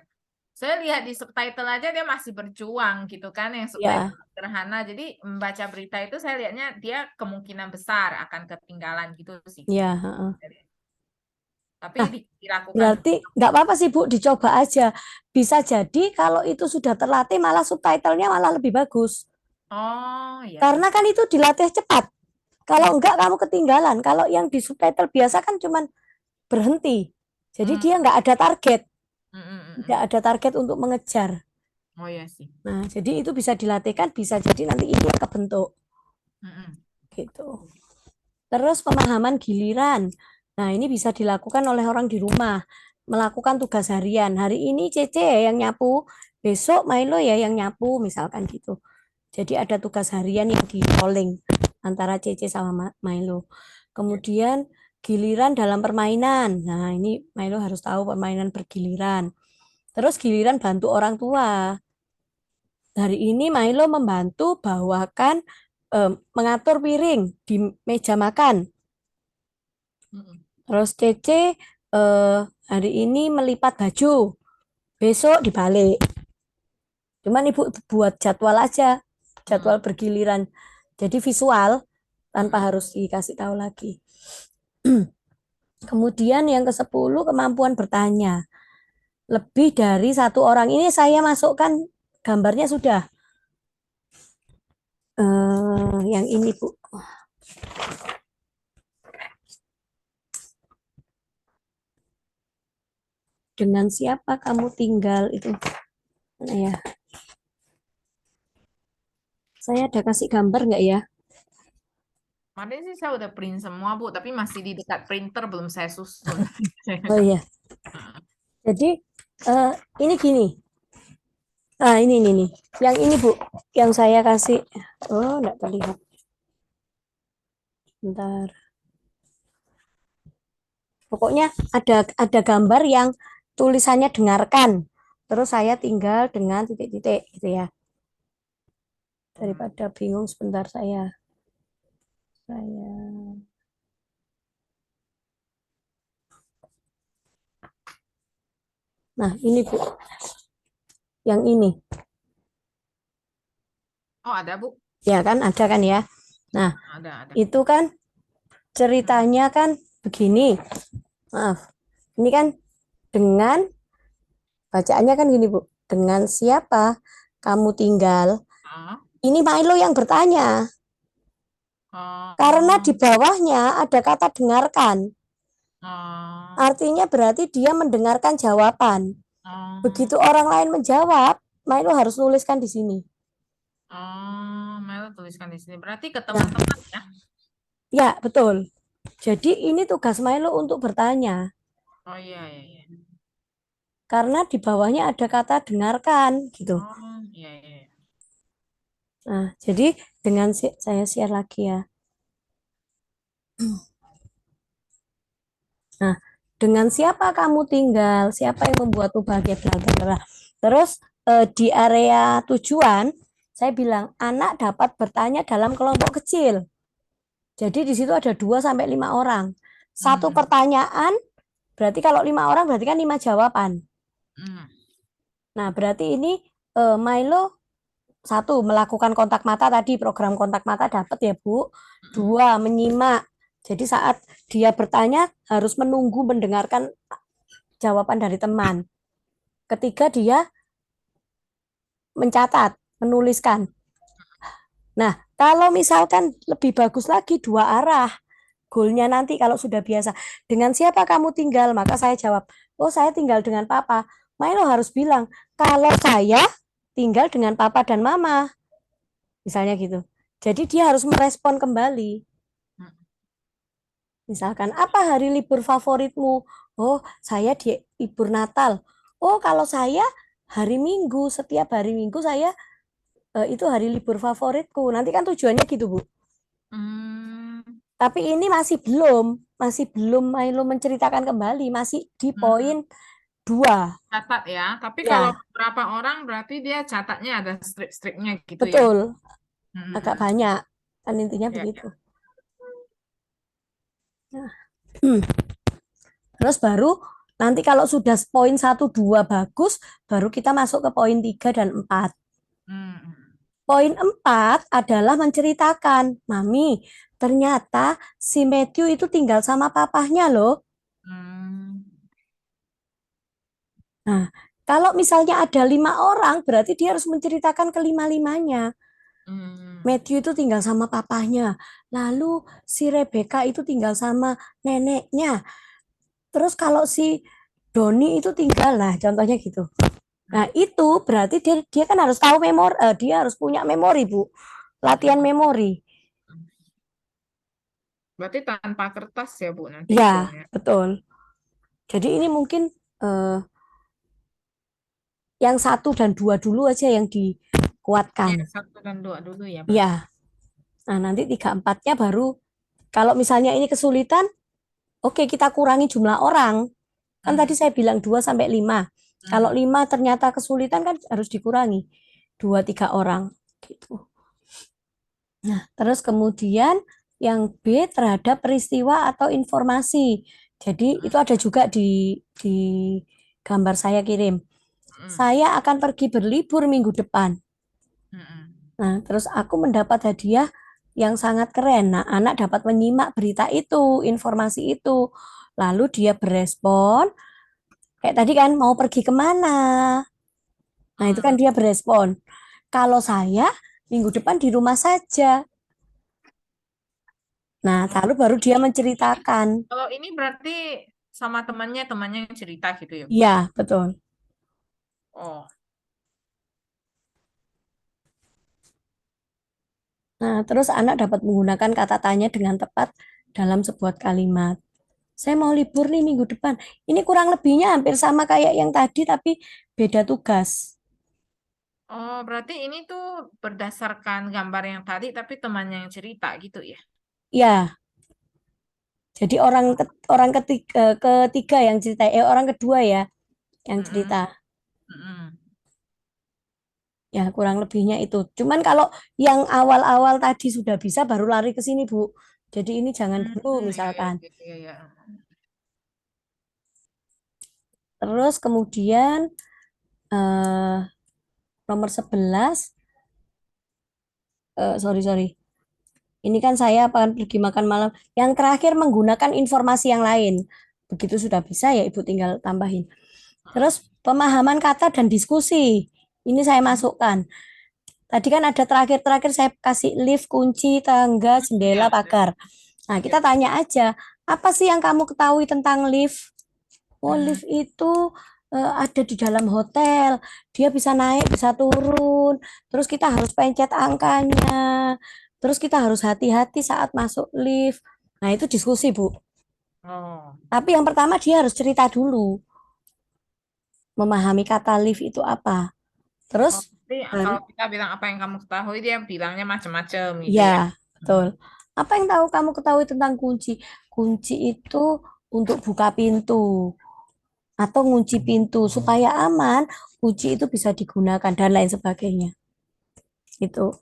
Speaker 2: saya lihat di subtitle aja dia masih berjuang gitu kan, yang subtitle
Speaker 1: ya,
Speaker 2: sederhana. Jadi membaca berita itu saya lihatnya dia kemungkinan besar akan ketinggalan gitu sih.
Speaker 1: ya, heeh.
Speaker 2: Tapi
Speaker 1: Nah,
Speaker 2: dilakukan.
Speaker 1: berarti nggak apa-apa sih Bu, dicoba aja. Bisa jadi kalau itu sudah terlatih malah subtitlenya malah lebih bagus.
Speaker 2: Oh iya
Speaker 1: Karena
Speaker 2: iya.
Speaker 1: kan itu dilatih cepat. Kalau enggak kamu ketinggalan. Kalau yang di subtitle biasa kan cuman berhenti. Jadi
Speaker 2: Hmm,
Speaker 1: dia nggak ada target. Tidak
Speaker 2: hmm.
Speaker 1: ada target untuk mengejar.
Speaker 2: Oh iya sih.
Speaker 1: Nah, jadi itu bisa dilatihkan, bisa jadi nanti ini yang kebentuk.
Speaker 2: Mm-mm.
Speaker 1: Gitu. Terus pemahaman giliran. Nah, ini bisa dilakukan oleh orang di rumah. Melakukan tugas harian. Hari ini Cece ya yang nyapu, besok Milo ya yang nyapu, misalkan gitu. Jadi ada tugas harian yang di rolling antara Cece sama Milo. Kemudian giliran dalam permainan. Nah, ini Milo harus tahu permainan bergiliran. Terus giliran bantu orang tua. Hari ini Milo membantu bawakan mengatur piring di meja makan.
Speaker 2: Mm-mm.
Speaker 1: Terus Cece hari ini melipat baju, besok dibalik. Cuman Ibu buat jadwal aja, jadwal
Speaker 2: Mm-mm.
Speaker 1: bergiliran. Jadi visual tanpa
Speaker 2: Mm-mm.
Speaker 1: harus dikasih tahu lagi. Kemudian yang ke-10 kemampuan bertanya. Lebih dari satu orang ini saya masukkan gambarnya sudah. Yang ini Bu. Dengan siapa kamu tinggal itu. Mana ya? Saya ada kasih gambar nggak ya?
Speaker 2: Kemarin sih saya udah print semua Bu, tapi masih di dekat printer belum saya susun.
Speaker 1: Oh iya. Jadi eh, ini gini. Ah ini nih. Yang ini Bu, yang saya kasih. Oh, enggak terlihat. Bentar. Pokoknya ada gambar yang tulisannya dengarkan. Terus saya tinggal dengan titik-titik gitu ya. Daripada bingung sebentar saya. Nah, ini Bu, yang ini.
Speaker 2: Oh ada Bu?
Speaker 1: Ya kan ada kan ya. Nah,
Speaker 2: Ada.
Speaker 1: itu kan ceritanya kan begini. Maaf. Ini kan dengan bacaannya kan gini, Bu. Dengan siapa kamu tinggal,
Speaker 2: Ah,
Speaker 1: ini Milo yang bertanya. Karena
Speaker 2: oh,
Speaker 1: di bawahnya ada kata dengarkan.
Speaker 2: oh,
Speaker 1: Artinya berarti dia mendengarkan jawaban.
Speaker 2: oh,
Speaker 1: Begitu orang lain menjawab, Milo harus nuliskan di sini.
Speaker 2: oh, Melo tuliskan di sini. Berarti ke
Speaker 1: Nah,
Speaker 2: teman-teman ya?
Speaker 1: ya betul. Jadi ini tugas Milo untuk bertanya.
Speaker 2: Oh iya, iya, iya.
Speaker 1: Karena di bawahnya ada kata dengarkan gitu.
Speaker 2: Oh iya, iya, iya.
Speaker 1: Nah, jadi dengan saya share lagi ya. Nah, dengan siapa kamu tinggal? Siapa yang membuatmu bahagia? Bla, bla, bla. Terus di area tujuan, saya bilang anak dapat bertanya dalam kelompok kecil. Jadi di situ ada 2 sampai 5 orang. Satu
Speaker 2: Hmm,
Speaker 1: pertanyaan, berarti kalau 5 orang berarti kan 5 jawaban.
Speaker 2: hmm,
Speaker 1: Nah, berarti ini Milo satu melakukan kontak mata tadi program kontak mata dapat ya Bu.
Speaker 2: hmm,
Speaker 1: Dua menyimak. Jadi saat dia bertanya harus menunggu mendengarkan jawaban dari teman. Ketiga dia mencatat, menuliskan. Nah, kalau misalkan lebih bagus lagi 2 arah, goalnya nanti kalau sudah biasa. Dengan siapa kamu tinggal? Maka saya jawab, oh saya tinggal dengan papa. Milo harus bilang, kalau saya tinggal dengan papa dan mama. Misalnya gitu. Jadi dia harus merespon kembali.
Speaker 2: hmm.
Speaker 1: Misalkan, apa hari libur favoritmu? Oh, saya di libur Natal. Oh, kalau saya hari Minggu, setiap hari Minggu saya itu hari libur favoritku. Nanti kan tujuannya gitu, Bu.
Speaker 2: Hmm,
Speaker 1: Tapi ini masih belum Milo menceritakan kembali, masih di
Speaker 2: hmm.
Speaker 1: poin 2.
Speaker 2: Catat ya. Tapi kalau
Speaker 1: Ya,
Speaker 2: berapa orang berarti dia catatnya ada strip-stripnya gitu ya.
Speaker 1: betul.
Speaker 2: Hmm, hmm,
Speaker 1: Agak
Speaker 2: hmm.
Speaker 1: banyak. Kan intinya
Speaker 2: Ya,
Speaker 1: begitu.
Speaker 2: ya.
Speaker 1: Nah, terus baru nanti kalau sudah poin 1, 2 bagus, baru kita masuk ke poin 3 dan 4.
Speaker 2: Hmm, hmm,
Speaker 1: Poin 4 adalah menceritakan, Mami, ternyata si Matthew itu tinggal sama papahnya loh.
Speaker 2: hmm,
Speaker 1: Nah, kalau misalnya ada 5 orang, berarti dia harus menceritakan kelima-limanya.
Speaker 2: hmm.
Speaker 1: Matthew itu tinggal sama papahnya. Lalu si Rebecca itu tinggal sama neneknya. Terus kalau si Doni itu tinggal, nah contohnya gitu. Nah, itu berarti dia dia kan harus tahu memori, dia harus punya memori, Bu.
Speaker 2: Hmm,
Speaker 1: Latihan
Speaker 2: hmm.
Speaker 1: memori.
Speaker 2: Berarti tanpa kertas ya Bu nanti
Speaker 1: Ya,
Speaker 2: goalnya.
Speaker 1: betul. Jadi ini mungkin eh, yang 1 dan 2 dulu aja yang
Speaker 2: Ya,
Speaker 1: dikuatkan.
Speaker 2: 1 dan 2 dulu ya berarti.
Speaker 1: Ya, nah nanti 3, 4-nya baru kalau misalnya ini kesulitan, oke kita kurangi jumlah orang. Kan tadi
Speaker 2: Hmm,
Speaker 1: saya bilang 2 sampai 5. Kalau
Speaker 2: hmm,
Speaker 1: 5 ternyata kesulitan kan harus dikurangi 2, 3 orang gitu. Nah, terus kemudian yang B terhadap peristiwa atau informasi. Jadi itu ada juga di gambar saya kirim.
Speaker 2: hmm,
Speaker 1: Saya akan pergi berlibur minggu depan.
Speaker 2: hmm, hmm.
Speaker 1: Nah, terus aku mendapat hadiah yang sangat keren. Nah, anak dapat menyimak berita itu, informasi itu. Lalu dia berespon, kayak tadi kan mau pergi kemana. Nah, itu kan
Speaker 2: Hmm.
Speaker 1: dia berespon. Kalau saya minggu depan di rumah saja. Nah,
Speaker 2: Oh,
Speaker 1: lalu baru dia
Speaker 2: ini
Speaker 1: menceritakan.
Speaker 2: kalau ini berarti sama temannya yang cerita gitu ya Bu.
Speaker 1: Iya, betul.
Speaker 2: Oh,
Speaker 1: Nah, terus anak dapat menggunakan kata tanya dengan tepat dalam sebuah kalimat. Saya mau libur nih minggu depan. Ini kurang lebihnya hampir sama kayak yang tadi, tapi beda tugas.
Speaker 2: oh berarti ini tuh berdasarkan gambar yang tadi tapi temannya yang cerita gitu ya.
Speaker 1: Ya, jadi orang ketiga yang cerita, orang kedua ya yang
Speaker 2: Mm-mm,
Speaker 1: cerita.
Speaker 2: mm-mm.
Speaker 1: Ya, kurang lebihnya itu. Cuman kalau yang awal-awal tadi sudah bisa, baru lari ke sini, Bu. Jadi ini jangan dulu,
Speaker 2: Ya, ya,
Speaker 1: misalkan.
Speaker 2: ya, ya.
Speaker 1: Terus kemudian eh, nomor 11, sorry, sorry. Ini kan saya akan pergi makan malam. Yang terakhir menggunakan informasi yang lain. Begitu sudah bisa ya Ibu tinggal tambahin.
Speaker 2: Mm-mm.
Speaker 1: Terus pemahaman kata dan diskusi. Ini saya masukkan. Tadi kan ada terakhir-terakhir saya kasih lift, kunci, tangga, jendela,
Speaker 2: Ya,
Speaker 1: pagar. Nah, kita tanya aja, apa sih yang kamu ketahui tentang lift? Oh,
Speaker 2: Hmm.
Speaker 1: lift itu ada di dalam hotel. Dia bisa naik, bisa turun. Terus kita harus pencet angkanya. Terus kita harus hati-hati saat masuk lift. Nah, itu diskusi, Bu.
Speaker 2: Oh.
Speaker 1: Tapi yang pertama dia harus cerita dulu, memahami kata lift itu apa.
Speaker 2: Oh,
Speaker 1: Terus
Speaker 2: jadi
Speaker 1: baru,
Speaker 2: kalau kita bilang apa yang kamu ketahui, dia bilangnya macam-macam gitu ya.
Speaker 1: ya,
Speaker 2: Hmm.
Speaker 1: betul. Apa yang kamu ketahui tentang kunci? Kunci itu untuk buka pintu atau ngunci pintu supaya aman, kunci itu bisa digunakan dan lain sebagainya. Itu.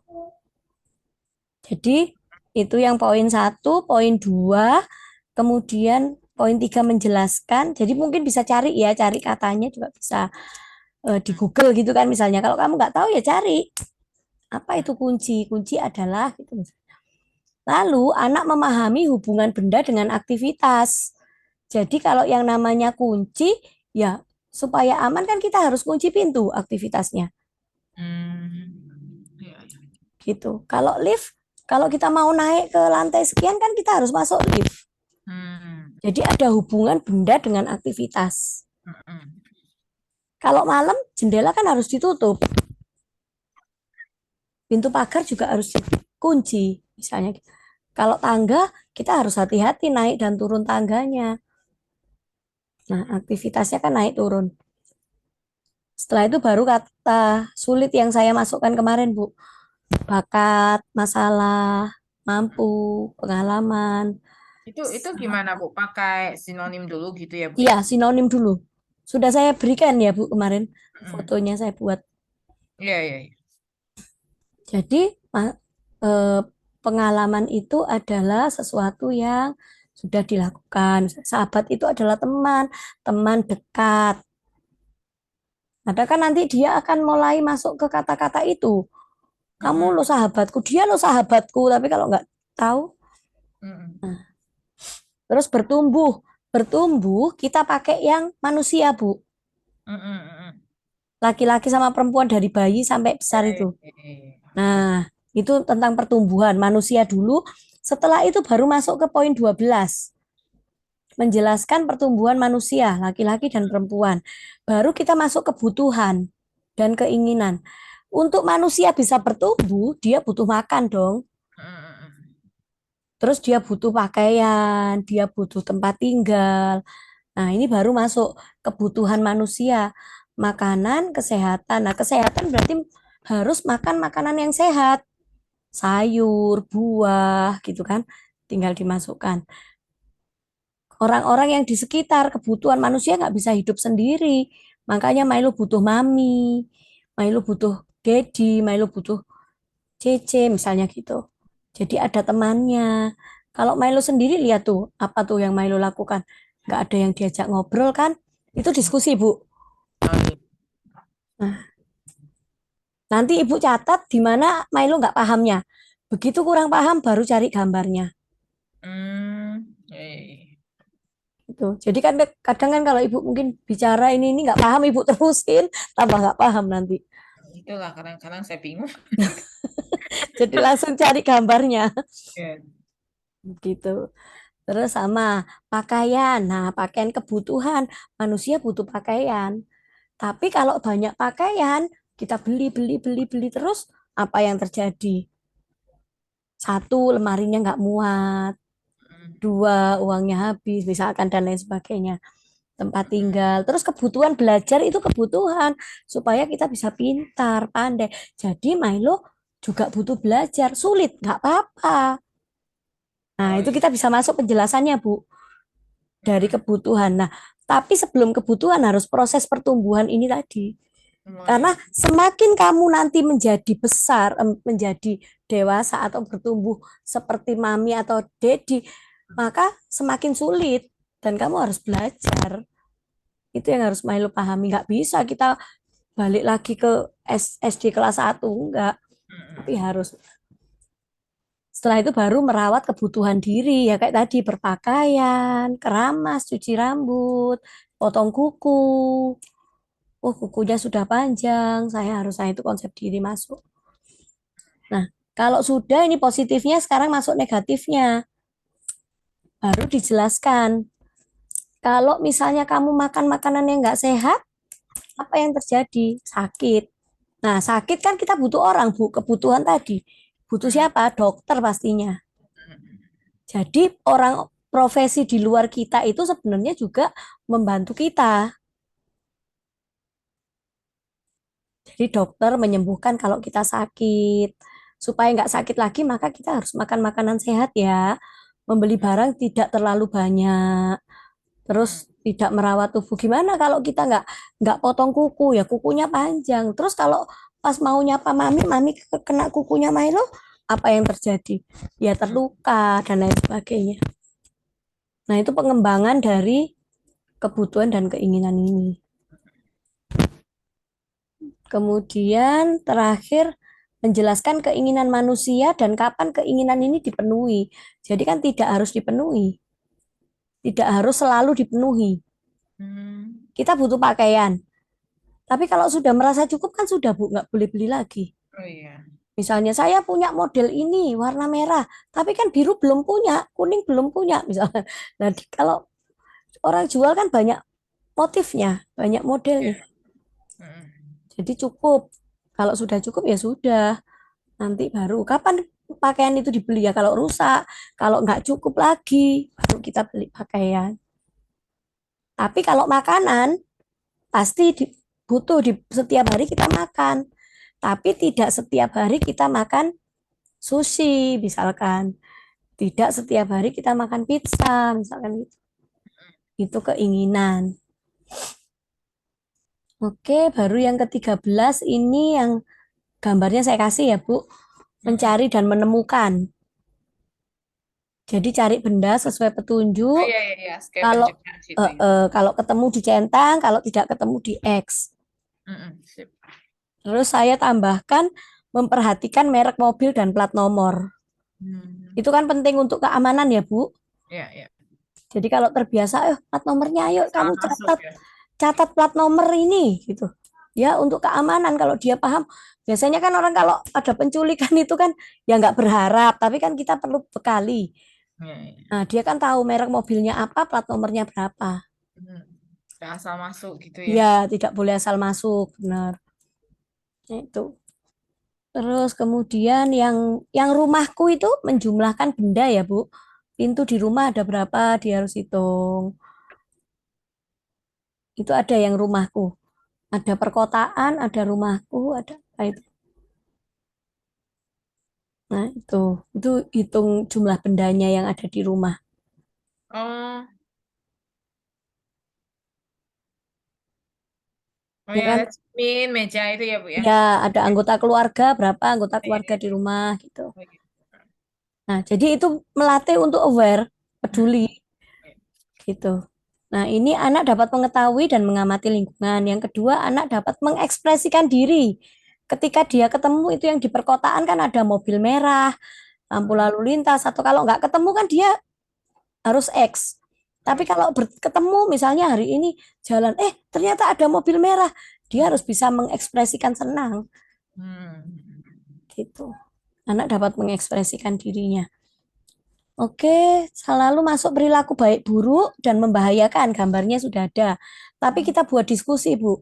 Speaker 1: Jadi itu yang poin satu, poin dua, kemudian poin tiga menjelaskan. Jadi mungkin bisa cari ya, cari katanya juga bisa di Google gitu kan misalnya. Kalau kamu nggak tahu ya cari apa itu kunci. Kunci adalah gitu. Lalu anak memahami hubungan benda dengan aktivitas. Jadi kalau yang namanya kunci ya supaya aman kan kita harus kunci pintu aktivitasnya
Speaker 2: Iya, iya.
Speaker 1: gitu. Kalau lift, kalau kita mau naik ke lantai sekian kan kita harus masuk lift.
Speaker 2: Hmm.
Speaker 1: Jadi ada hubungan benda dengan aktivitas.
Speaker 2: Hmm.
Speaker 1: Kalau malam jendela kan harus ditutup, pintu pagar juga harus dikunci misalnya. Kalau tangga kita harus hati-hati naik dan turun tangganya. Nah, aktivitasnya kan naik turun. Setelah itu baru kata sulit yang saya masukkan kemarin, Bu. Bakat, masalah, mampu, pengalaman.
Speaker 2: Itu gimana Bu? Pakai sinonim dulu gitu ya Bu
Speaker 1: Iya,
Speaker 2: ya?
Speaker 1: sinonim dulu. Sudah saya berikan ya, Bu, kemarin.
Speaker 2: Hmm.
Speaker 1: Fotonya saya buat.
Speaker 2: Iya, iya, iya.
Speaker 1: Jadi, eh, pengalaman itu adalah sesuatu yang sudah dilakukan. Sahabat itu adalah teman, teman dekat. Ada kan nanti dia akan mulai masuk ke kata-kata itu. Kamu lo
Speaker 2: Hmm.
Speaker 1: sahabatku, dia lo sahabatku. Tapi kalau nggak tahu,
Speaker 2: Hmm.
Speaker 1: terus bertumbuh. Bertumbuh kita pakai yang manusia, Bu.
Speaker 2: Hmm. Hmm.
Speaker 1: Laki-laki sama perempuan dari bayi sampai besar
Speaker 2: Eh,
Speaker 1: itu.
Speaker 2: eh.
Speaker 1: Nah, itu tentang pertumbuhan manusia dulu. Setelah itu baru masuk ke poin 12. Menjelaskan pertumbuhan manusia, laki-laki dan perempuan. Baru kita masuk kebutuhan dan keinginan. Untuk manusia bisa bertumbuh, dia butuh makan dong.
Speaker 2: Hmm.
Speaker 1: Terus dia butuh pakaian, dia butuh tempat tinggal. Nah, ini baru masuk kebutuhan manusia. Makanan, kesehatan. Nah, kesehatan berarti harus makan makanan yang sehat. Sayur, buah, gitu kan. Tinggal dimasukkan. Orang-orang yang di sekitar, kebutuhan manusia nggak bisa hidup sendiri. Makanya Milo butuh mami, Milo butuh Dedi, Milo butuh Cece, misalnya gitu. Jadi ada temannya. Kalau Milo sendiri lihat tuh, apa tuh yang Milo lakukan? Nggak ada yang diajak ngobrol kan? Itu
Speaker 2: Hmm.
Speaker 1: diskusi, Bu.
Speaker 2: Oh, iya.
Speaker 1: Nah, nanti Ibu catat di mana Milo nggak pahamnya. Begitu kurang paham, baru cari gambarnya.
Speaker 2: Eh.
Speaker 1: Gitu. Jadi kan kadang kan kalau Ibu mungkin bicara ini nggak paham, Ibu terusin, tambah nggak paham nanti.
Speaker 2: Itulah kadang-kadang saya bingung.
Speaker 1: Jadi langsung cari gambarnya.
Speaker 2: Ya.
Speaker 1: Gitu. Terus sama pakaian. Nah, pakaian kebutuhan. Manusia butuh pakaian. Tapi kalau banyak pakaian, kita beli, beli, beli, beli terus, apa yang terjadi? Satu, lemarinya nggak muat.
Speaker 2: Hmm.
Speaker 1: Dua, uangnya habis, misalkan, dan lain sebagainya. Tempat tinggal. Terus kebutuhan belajar itu kebutuhan. Supaya kita bisa pintar, pandai. Jadi Milo juga butuh belajar. Sulit, nggak apa-apa. Nah,
Speaker 2: Oh
Speaker 1: itu
Speaker 2: iya.
Speaker 1: kita bisa masuk penjelasannya, Bu, dari
Speaker 2: Hmm.
Speaker 1: kebutuhan. Nah, tapi sebelum kebutuhan harus proses pertumbuhan ini tadi.
Speaker 2: Oh
Speaker 1: Karena
Speaker 2: iya.
Speaker 1: semakin kamu nanti menjadi besar, menjadi dewasa atau bertumbuh seperti mami atau dedi, maka semakin sulit dan kamu harus belajar. Itu yang harus Milo pahami. Nggak bisa kita balik lagi ke SD kelas 1, enggak. Tapi
Speaker 2: Hmm.
Speaker 1: harus. Setelah itu baru merawat kebutuhan diri, ya kayak tadi berpakaian, keramas, cuci rambut, potong kuku, oh kukunya sudah panjang, saya itu konsep diri masuk. Nah, kalau sudah ini positifnya, sekarang masuk negatifnya. Baru dijelaskan. Kalau misalnya kamu makan makanan yang nggak sehat, apa yang terjadi? Sakit. Nah, sakit kan kita butuh orang, Bu. Kebutuhan tadi. Butuh
Speaker 2: Hmm.
Speaker 1: siapa? Dokter pastinya.
Speaker 2: Hmm.
Speaker 1: Jadi orang profesi di luar kita itu sebenarnya juga membantu kita. Jadi dokter menyembuhkan kalau kita sakit. Supaya nggak sakit lagi, maka kita harus makan makanan sehat ya. Membeli barang tidak terlalu banyak.
Speaker 2: Hmm.
Speaker 1: Terus tidak merawat tubuh. Gimana kalau kita nggak potong kuku, ya kukunya panjang. Terus kalau pas mau nyapa mami, mami kena kukunya Milo, apa yang terjadi? Ya
Speaker 2: Hmm.
Speaker 1: terluka dan lain sebagainya. Nah, itu pengembangan dari kebutuhan dan keinginan ini. Kemudian terakhir menjelaskan keinginan manusia dan kapan keinginan ini dipenuhi. Jadi kan tidak harus dipenuhi, tidak harus selalu dipenuhi.
Speaker 2: Hmm.
Speaker 1: Kita butuh pakaian, tapi kalau sudah merasa cukup kan sudah Bu, nggak boleh beli lagi.
Speaker 2: Oh iya.
Speaker 1: Misalnya saya punya model ini warna merah, tapi kan biru belum punya, kuning belum punya misalnya. Nah, kalau orang jual kan banyak motifnya, banyak
Speaker 2: Iya.
Speaker 1: modelnya.
Speaker 2: Hmm.
Speaker 1: Jadi cukup. Kalau sudah cukup ya sudah. Nanti baru kapan pakaian itu dibeli ya kalau rusak, kalau nggak cukup lagi baru kita beli pakaian. Tapi kalau makanan pasti butuh di setiap hari kita makan. Tapi tidak setiap hari kita makan sushi misalkan. Tidak setiap hari kita makan pizza misalkan gitu. Itu keinginan. Oke, baru yang ke-13 ini yang gambarnya saya kasih ya, Bu.
Speaker 2: Hmm.
Speaker 1: Mencari dan menemukan. Jadi cari benda sesuai
Speaker 2: Oh
Speaker 1: petunjuk.
Speaker 2: iya, iya, iya. Kayak
Speaker 1: Kalau
Speaker 2: pencegahan situ ya.
Speaker 1: kalau ketemu dicentang, kalau tidak ketemu di X.
Speaker 2: Hmm. Sip.
Speaker 1: Terus saya tambahkan memperhatikan merek mobil dan plat nomor.
Speaker 2: Hmm.
Speaker 1: Itu kan penting untuk keamanan ya, Bu.
Speaker 2: Iya, iya.
Speaker 1: Jadi kalau terbiasa, plat nomornya ayo kamu
Speaker 2: Salah masuk
Speaker 1: catat
Speaker 2: ya.
Speaker 1: catat plat nomor ini gitu. Ya untuk keamanan kalau dia paham. Biasanya kan orang kalau ada penculikan itu kan ya nggak berharap, tapi kan kita perlu bekali.
Speaker 2: Iya, iya.
Speaker 1: Nah, dia kan tahu merek mobilnya apa, plat nomornya berapa.
Speaker 2: Hmm. Nggak asal masuk gitu ya.
Speaker 1: Ya, tidak boleh asal masuk, benar. Itu. Terus kemudian yang rumahku itu menjumlahkan benda ya, Bu. Pintu di rumah ada berapa, dia harus hitung. Itu ada yang rumahku. Ada perkotaan, ada rumahku, ada apa itu. Nah, itu hitung jumlah bendanya yang ada di rumah.
Speaker 2: Oh, oh
Speaker 1: Ya
Speaker 2: ya,
Speaker 1: kan?
Speaker 2: ada cermin, meja itu ya, Bu ya.
Speaker 1: Ya, ada anggota keluarga, berapa anggota
Speaker 2: Iya,
Speaker 1: keluarga
Speaker 2: iya,
Speaker 1: di
Speaker 2: iya.
Speaker 1: rumah gitu.
Speaker 2: Oh, iya.
Speaker 1: Nah, jadi itu melatih untuk aware,
Speaker 2: Hmm.
Speaker 1: peduli
Speaker 2: Iya.
Speaker 1: gitu. Nah, ini anak dapat mengetahui dan mengamati lingkungan. Yang kedua, anak dapat mengekspresikan diri. Ketika dia ketemu itu yang di perkotaan kan ada mobil merah, lampu
Speaker 2: Hmm.
Speaker 1: lalu lintas, atau kalau nggak ketemu kan dia harus X.
Speaker 2: Oh,
Speaker 1: Tapi
Speaker 2: iya.
Speaker 1: kalau ketemu misalnya hari ini jalan, ternyata ada mobil merah, dia harus bisa mengekspresikan senang
Speaker 2: Hmm.
Speaker 1: gitu. Anak dapat mengekspresikan dirinya. Oke, selalu masuk perilaku baik buruk dan membahayakan. Gambarnya sudah ada. Tapi kita buat diskusi, Bu.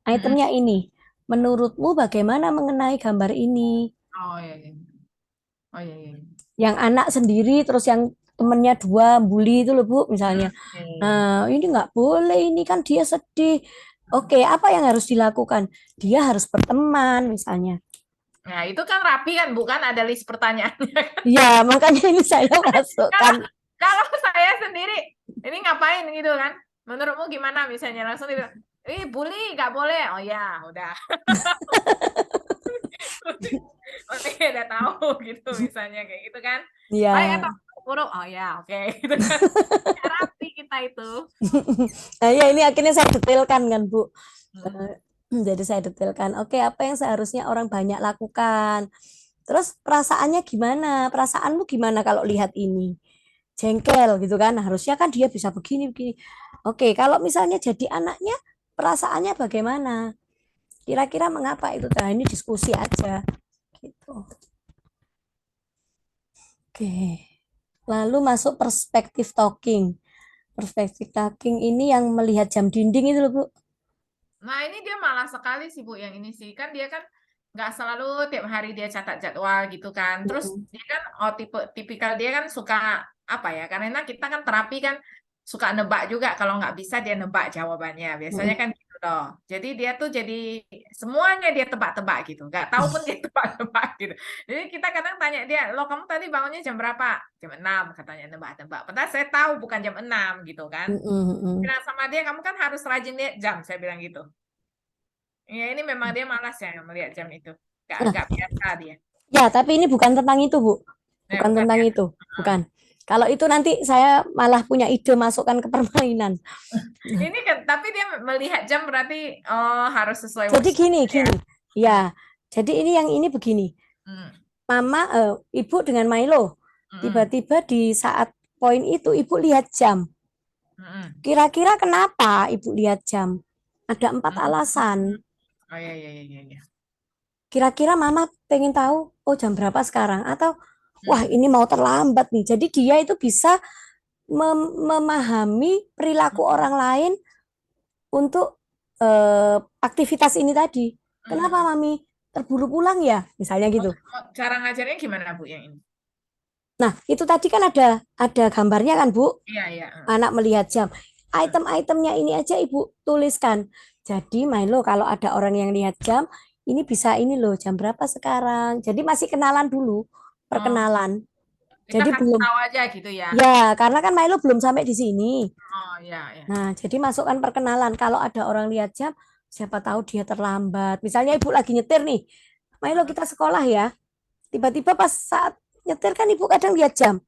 Speaker 2: Hmm.
Speaker 1: Itemnya ini. Menurutmu bagaimana mengenai gambar ini?
Speaker 2: Oh iya, iya. Oh iya, iya.
Speaker 1: Yang anak sendiri, terus yang temennya dua, bully itu loh, Bu,
Speaker 2: Hmm.
Speaker 1: misalnya.
Speaker 2: Iya, iya, iya.
Speaker 1: Nah, ini nggak boleh, ini kan dia sedih. Oke, apa yang harus dilakukan? Dia harus berteman, misalnya.
Speaker 2: Nah, itu kan rapi kan, bukan ada list pertanyaannya.
Speaker 1: Ya, makanya ini saya
Speaker 2: Kalau
Speaker 1: masukkan.
Speaker 2: kalau saya sendiri, ini ngapain gitu kan? Menurutmu gimana misalnya langsung itu? Bully nggak boleh. Oh ya, udah. Oke, udah tahu gitu misalnya kayak gitu kan. Baik
Speaker 1: Ya,
Speaker 2: atau buruk? Oh ya, oke gitu kan. Ya, rapi kita itu.
Speaker 1: nah, ya ini akhirnya saya detailkan kan, Bu.
Speaker 2: Hmm.
Speaker 1: Jadi saya detailkan, oke apa yang seharusnya orang banyak lakukan. Terus perasaannya gimana? Perasaanmu gimana kalau lihat ini? Jengkel gitu kan? Harusnya kan dia bisa begini begini. Oke, kalau misalnya jadi anaknya, perasaannya bagaimana? Kira-kira mengapa itu? Nah, ini diskusi aja gitu. Oke. Lalu masuk perspektif talking. Perspektif talking ini yang melihat jam dinding itu loh, Bu.
Speaker 2: Nah, ini dia malah sekali sih, Bu, yang ini sih. Kan dia kan nggak selalu tiap hari dia catat jadwal gitu kan. Terus
Speaker 1: Mm-mm.
Speaker 2: dia kan, tipikal dia kan suka, apa ya, karena kita kan terapi kan suka nebak juga. Kalau nggak bisa dia nebak jawabannya. Biasanya
Speaker 1: Mm-mm.
Speaker 2: kan gitu loh. Jadi dia tuh jadi semuanya dia tebak-tebak gitu. Nggak tahu pun dia tebak-tebak gitu. Jadi kita kadang tanya dia, lo kamu tadi bangunnya jam berapa? Jam 6 katanya, nebak-nebak. Padahal saya tahu bukan jam 6 gitu kan.
Speaker 1: Mm-mm.
Speaker 2: Bilang sama dia, kamu kan harus rajin lihat jam, saya bilang gitu. Ya ini memang dia malas ya melihat jam itu.
Speaker 1: Nah,
Speaker 2: Nggak biasa dia.
Speaker 1: ya, tapi ini bukan tentang itu, Bu.
Speaker 2: Ya
Speaker 1: Bukan
Speaker 2: bukan
Speaker 1: tentang
Speaker 2: ya.
Speaker 1: itu.
Speaker 2: Heeh.
Speaker 1: Bukan. Kalau itu nanti saya malah punya ide masukkan ke permainan.
Speaker 2: Ini kan, tapi dia melihat jam berarti harus sesuai
Speaker 1: Jadi
Speaker 2: watch
Speaker 1: gini,
Speaker 2: ya.
Speaker 1: gini.
Speaker 2: Hmm.
Speaker 1: Ya, jadi ini yang ini begini.
Speaker 2: Hmm.
Speaker 1: Mama, ibu dengan Milo,
Speaker 2: Hmm.
Speaker 1: tiba-tiba di saat poin itu ibu lihat jam.
Speaker 2: Hmm.
Speaker 1: Kira-kira kenapa ibu lihat jam? Ada 4
Speaker 2: Hmm.
Speaker 1: alasan.
Speaker 2: Oh ya ya ya ya ya.
Speaker 1: Kira-kira mama pengen tahu, oh jam berapa sekarang? Atau, wah
Speaker 2: Hmm.
Speaker 1: ini mau terlambat nih. Jadi dia itu bisa memahami perilaku
Speaker 2: Hmm.
Speaker 1: orang lain untuk aktivitas ini tadi. Kenapa
Speaker 2: Hmm.
Speaker 1: mami terburu pulang ya? Misalnya
Speaker 2: Oh,
Speaker 1: gitu.
Speaker 2: cara ngajarnya gimana Bu yang ini?
Speaker 1: Nah, itu tadi kan ada gambarnya kan, Bu?
Speaker 2: Iya iya.
Speaker 1: Anak melihat jam.
Speaker 2: Hmm.
Speaker 1: Item-itemnya ini aja Ibu tuliskan. Jadi Milo kalau ada orang yang lihat jam, ini bisa ini loh, jam berapa sekarang. Jadi masih kenalan dulu,
Speaker 2: Oh,
Speaker 1: perkenalan.
Speaker 2: kita
Speaker 1: Jadi
Speaker 2: kasih
Speaker 1: belum,
Speaker 2: tahu aja gitu ya.
Speaker 1: ya karena kan Milo belum sampai di sini.
Speaker 2: Oh ya ya.
Speaker 1: Nah, jadi masukkan perkenalan. Kalau ada orang lihat jam, siapa tahu dia terlambat. Misalnya Ibu lagi nyetir nih, Milo
Speaker 2: Hmm.
Speaker 1: kita sekolah ya. Tiba-tiba pas saat nyetir kan Ibu kadang lihat jam.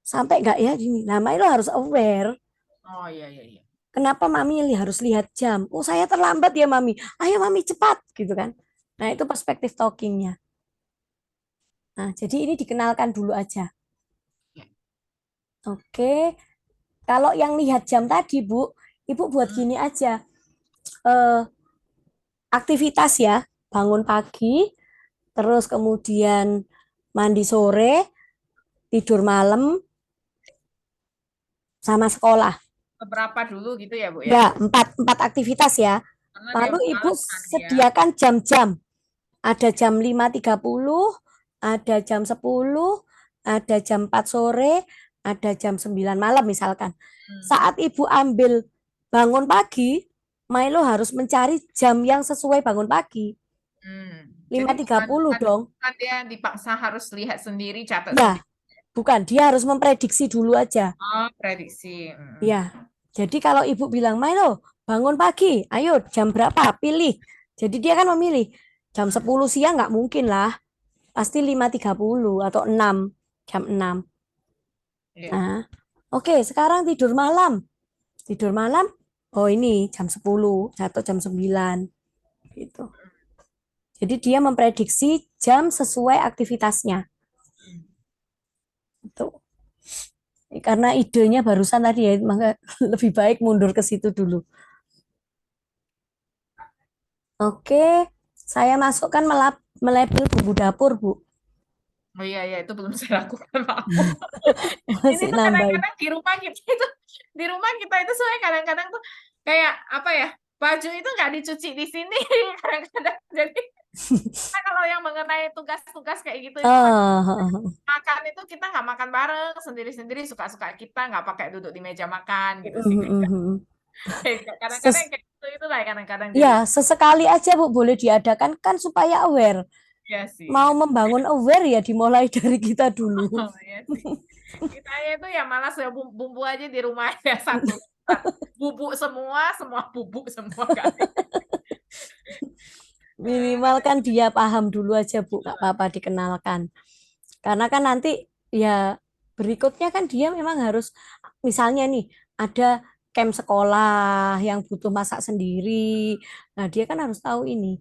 Speaker 1: Sampai nggak ya gini. Nah, Milo harus aware.
Speaker 2: Oh iya iya iya.
Speaker 1: Kenapa mami harus lihat jam? Oh, saya terlambat ya mami. Ayo mami cepat gitu kan. Nah, itu perspektif talkingnya. Nah, jadi ini dikenalkan dulu aja.
Speaker 2: Ya.
Speaker 1: Oke. Kalau yang lihat jam tadi, Bu, Ibu buat
Speaker 2: Hmm.
Speaker 1: gini aja. Eh, aktivitas ya. Bangun pagi, terus kemudian mandi sore, tidur malam, sama sekolah.
Speaker 2: Beberapa dulu gitu ya Bu ya.
Speaker 1: Ya, empat aktivitas ya.
Speaker 2: Karena dia
Speaker 1: Lalu Ibu
Speaker 2: males kan dia.
Speaker 1: sediakan jam-jam. Ada jam 5.30, ada jam 10, ada jam 4 sore, ada jam 9 malam misalkan.
Speaker 2: Hmm.
Speaker 1: Saat Ibu ambil bangun pagi, Milo harus mencari jam yang sesuai bangun pagi.
Speaker 2: Hmm. Jadi
Speaker 1: lima tiga
Speaker 2: bukan,
Speaker 1: puluh
Speaker 2: bukan
Speaker 1: dong.
Speaker 2: bukan dia dipaksa harus lihat sendiri, catat
Speaker 1: Ya,
Speaker 2: sendiri.
Speaker 1: bukan. Dia harus memprediksi dulu aja.
Speaker 2: Oh, prediksi. Hmm.
Speaker 1: Ya, jadi kalau Ibu bilang, Milo, bangun pagi, ayo jam berapa? Pilih. Jadi dia kan memilih. Jam
Speaker 2: Hmm.
Speaker 1: 10 siang nggak mungkin lah. Pasti 5.30 atau 6, jam 6.
Speaker 2: Iya.
Speaker 1: Nah, oke, sekarang tidur malam. Tidur malam, oh ini jam 10 atau jam 9 gitu. Jadi dia memprediksi jam sesuai aktivitasnya.
Speaker 2: Hmm.
Speaker 1: Itu. Karena idenya barusan tadi ya, maka lebih baik mundur ke situ dulu. Oke, saya masukkan melabel bumbu dapur, Bu.
Speaker 2: Oh iya, iya, itu belum saya lakukan, maaf. Ini
Speaker 1: Masih
Speaker 2: tuh
Speaker 1: nambahin.
Speaker 2: kadang-kadang di rumah kita itu soalnya kadang-kadang tuh kayak apa ya, baju itu nggak dicuci di sini kadang-kadang. Jadi kan kalau yang mengenai tugas-tugas kayak gitu itu
Speaker 1: Ah,
Speaker 2: makan itu kita nggak makan bareng, sendiri-sendiri, suka-suka kita, nggak pakai duduk di meja makan gitu sih. Kadang-kadang
Speaker 1: Ses-
Speaker 2: kayak gitu itulah kadang-kadang
Speaker 1: ya,
Speaker 2: jadi
Speaker 1: sesekali aja Bu boleh diadakan kan supaya aware.
Speaker 2: ya sih
Speaker 1: Mau
Speaker 2: ya.
Speaker 1: membangun aware ya dimulai dari kita dulu.
Speaker 2: Oh, ya sih. Kita itu ya malas ya bumbu aja di rumah ya satu. Bubuk semua, semua bubuk semua kali.
Speaker 1: Minimal kan dia paham dulu aja Bu, nggak apa-apa dikenalkan. Karena kan nanti ya berikutnya kan dia memang harus, misalnya nih ada camp sekolah yang butuh masak sendiri. Nah, dia kan harus tahu ini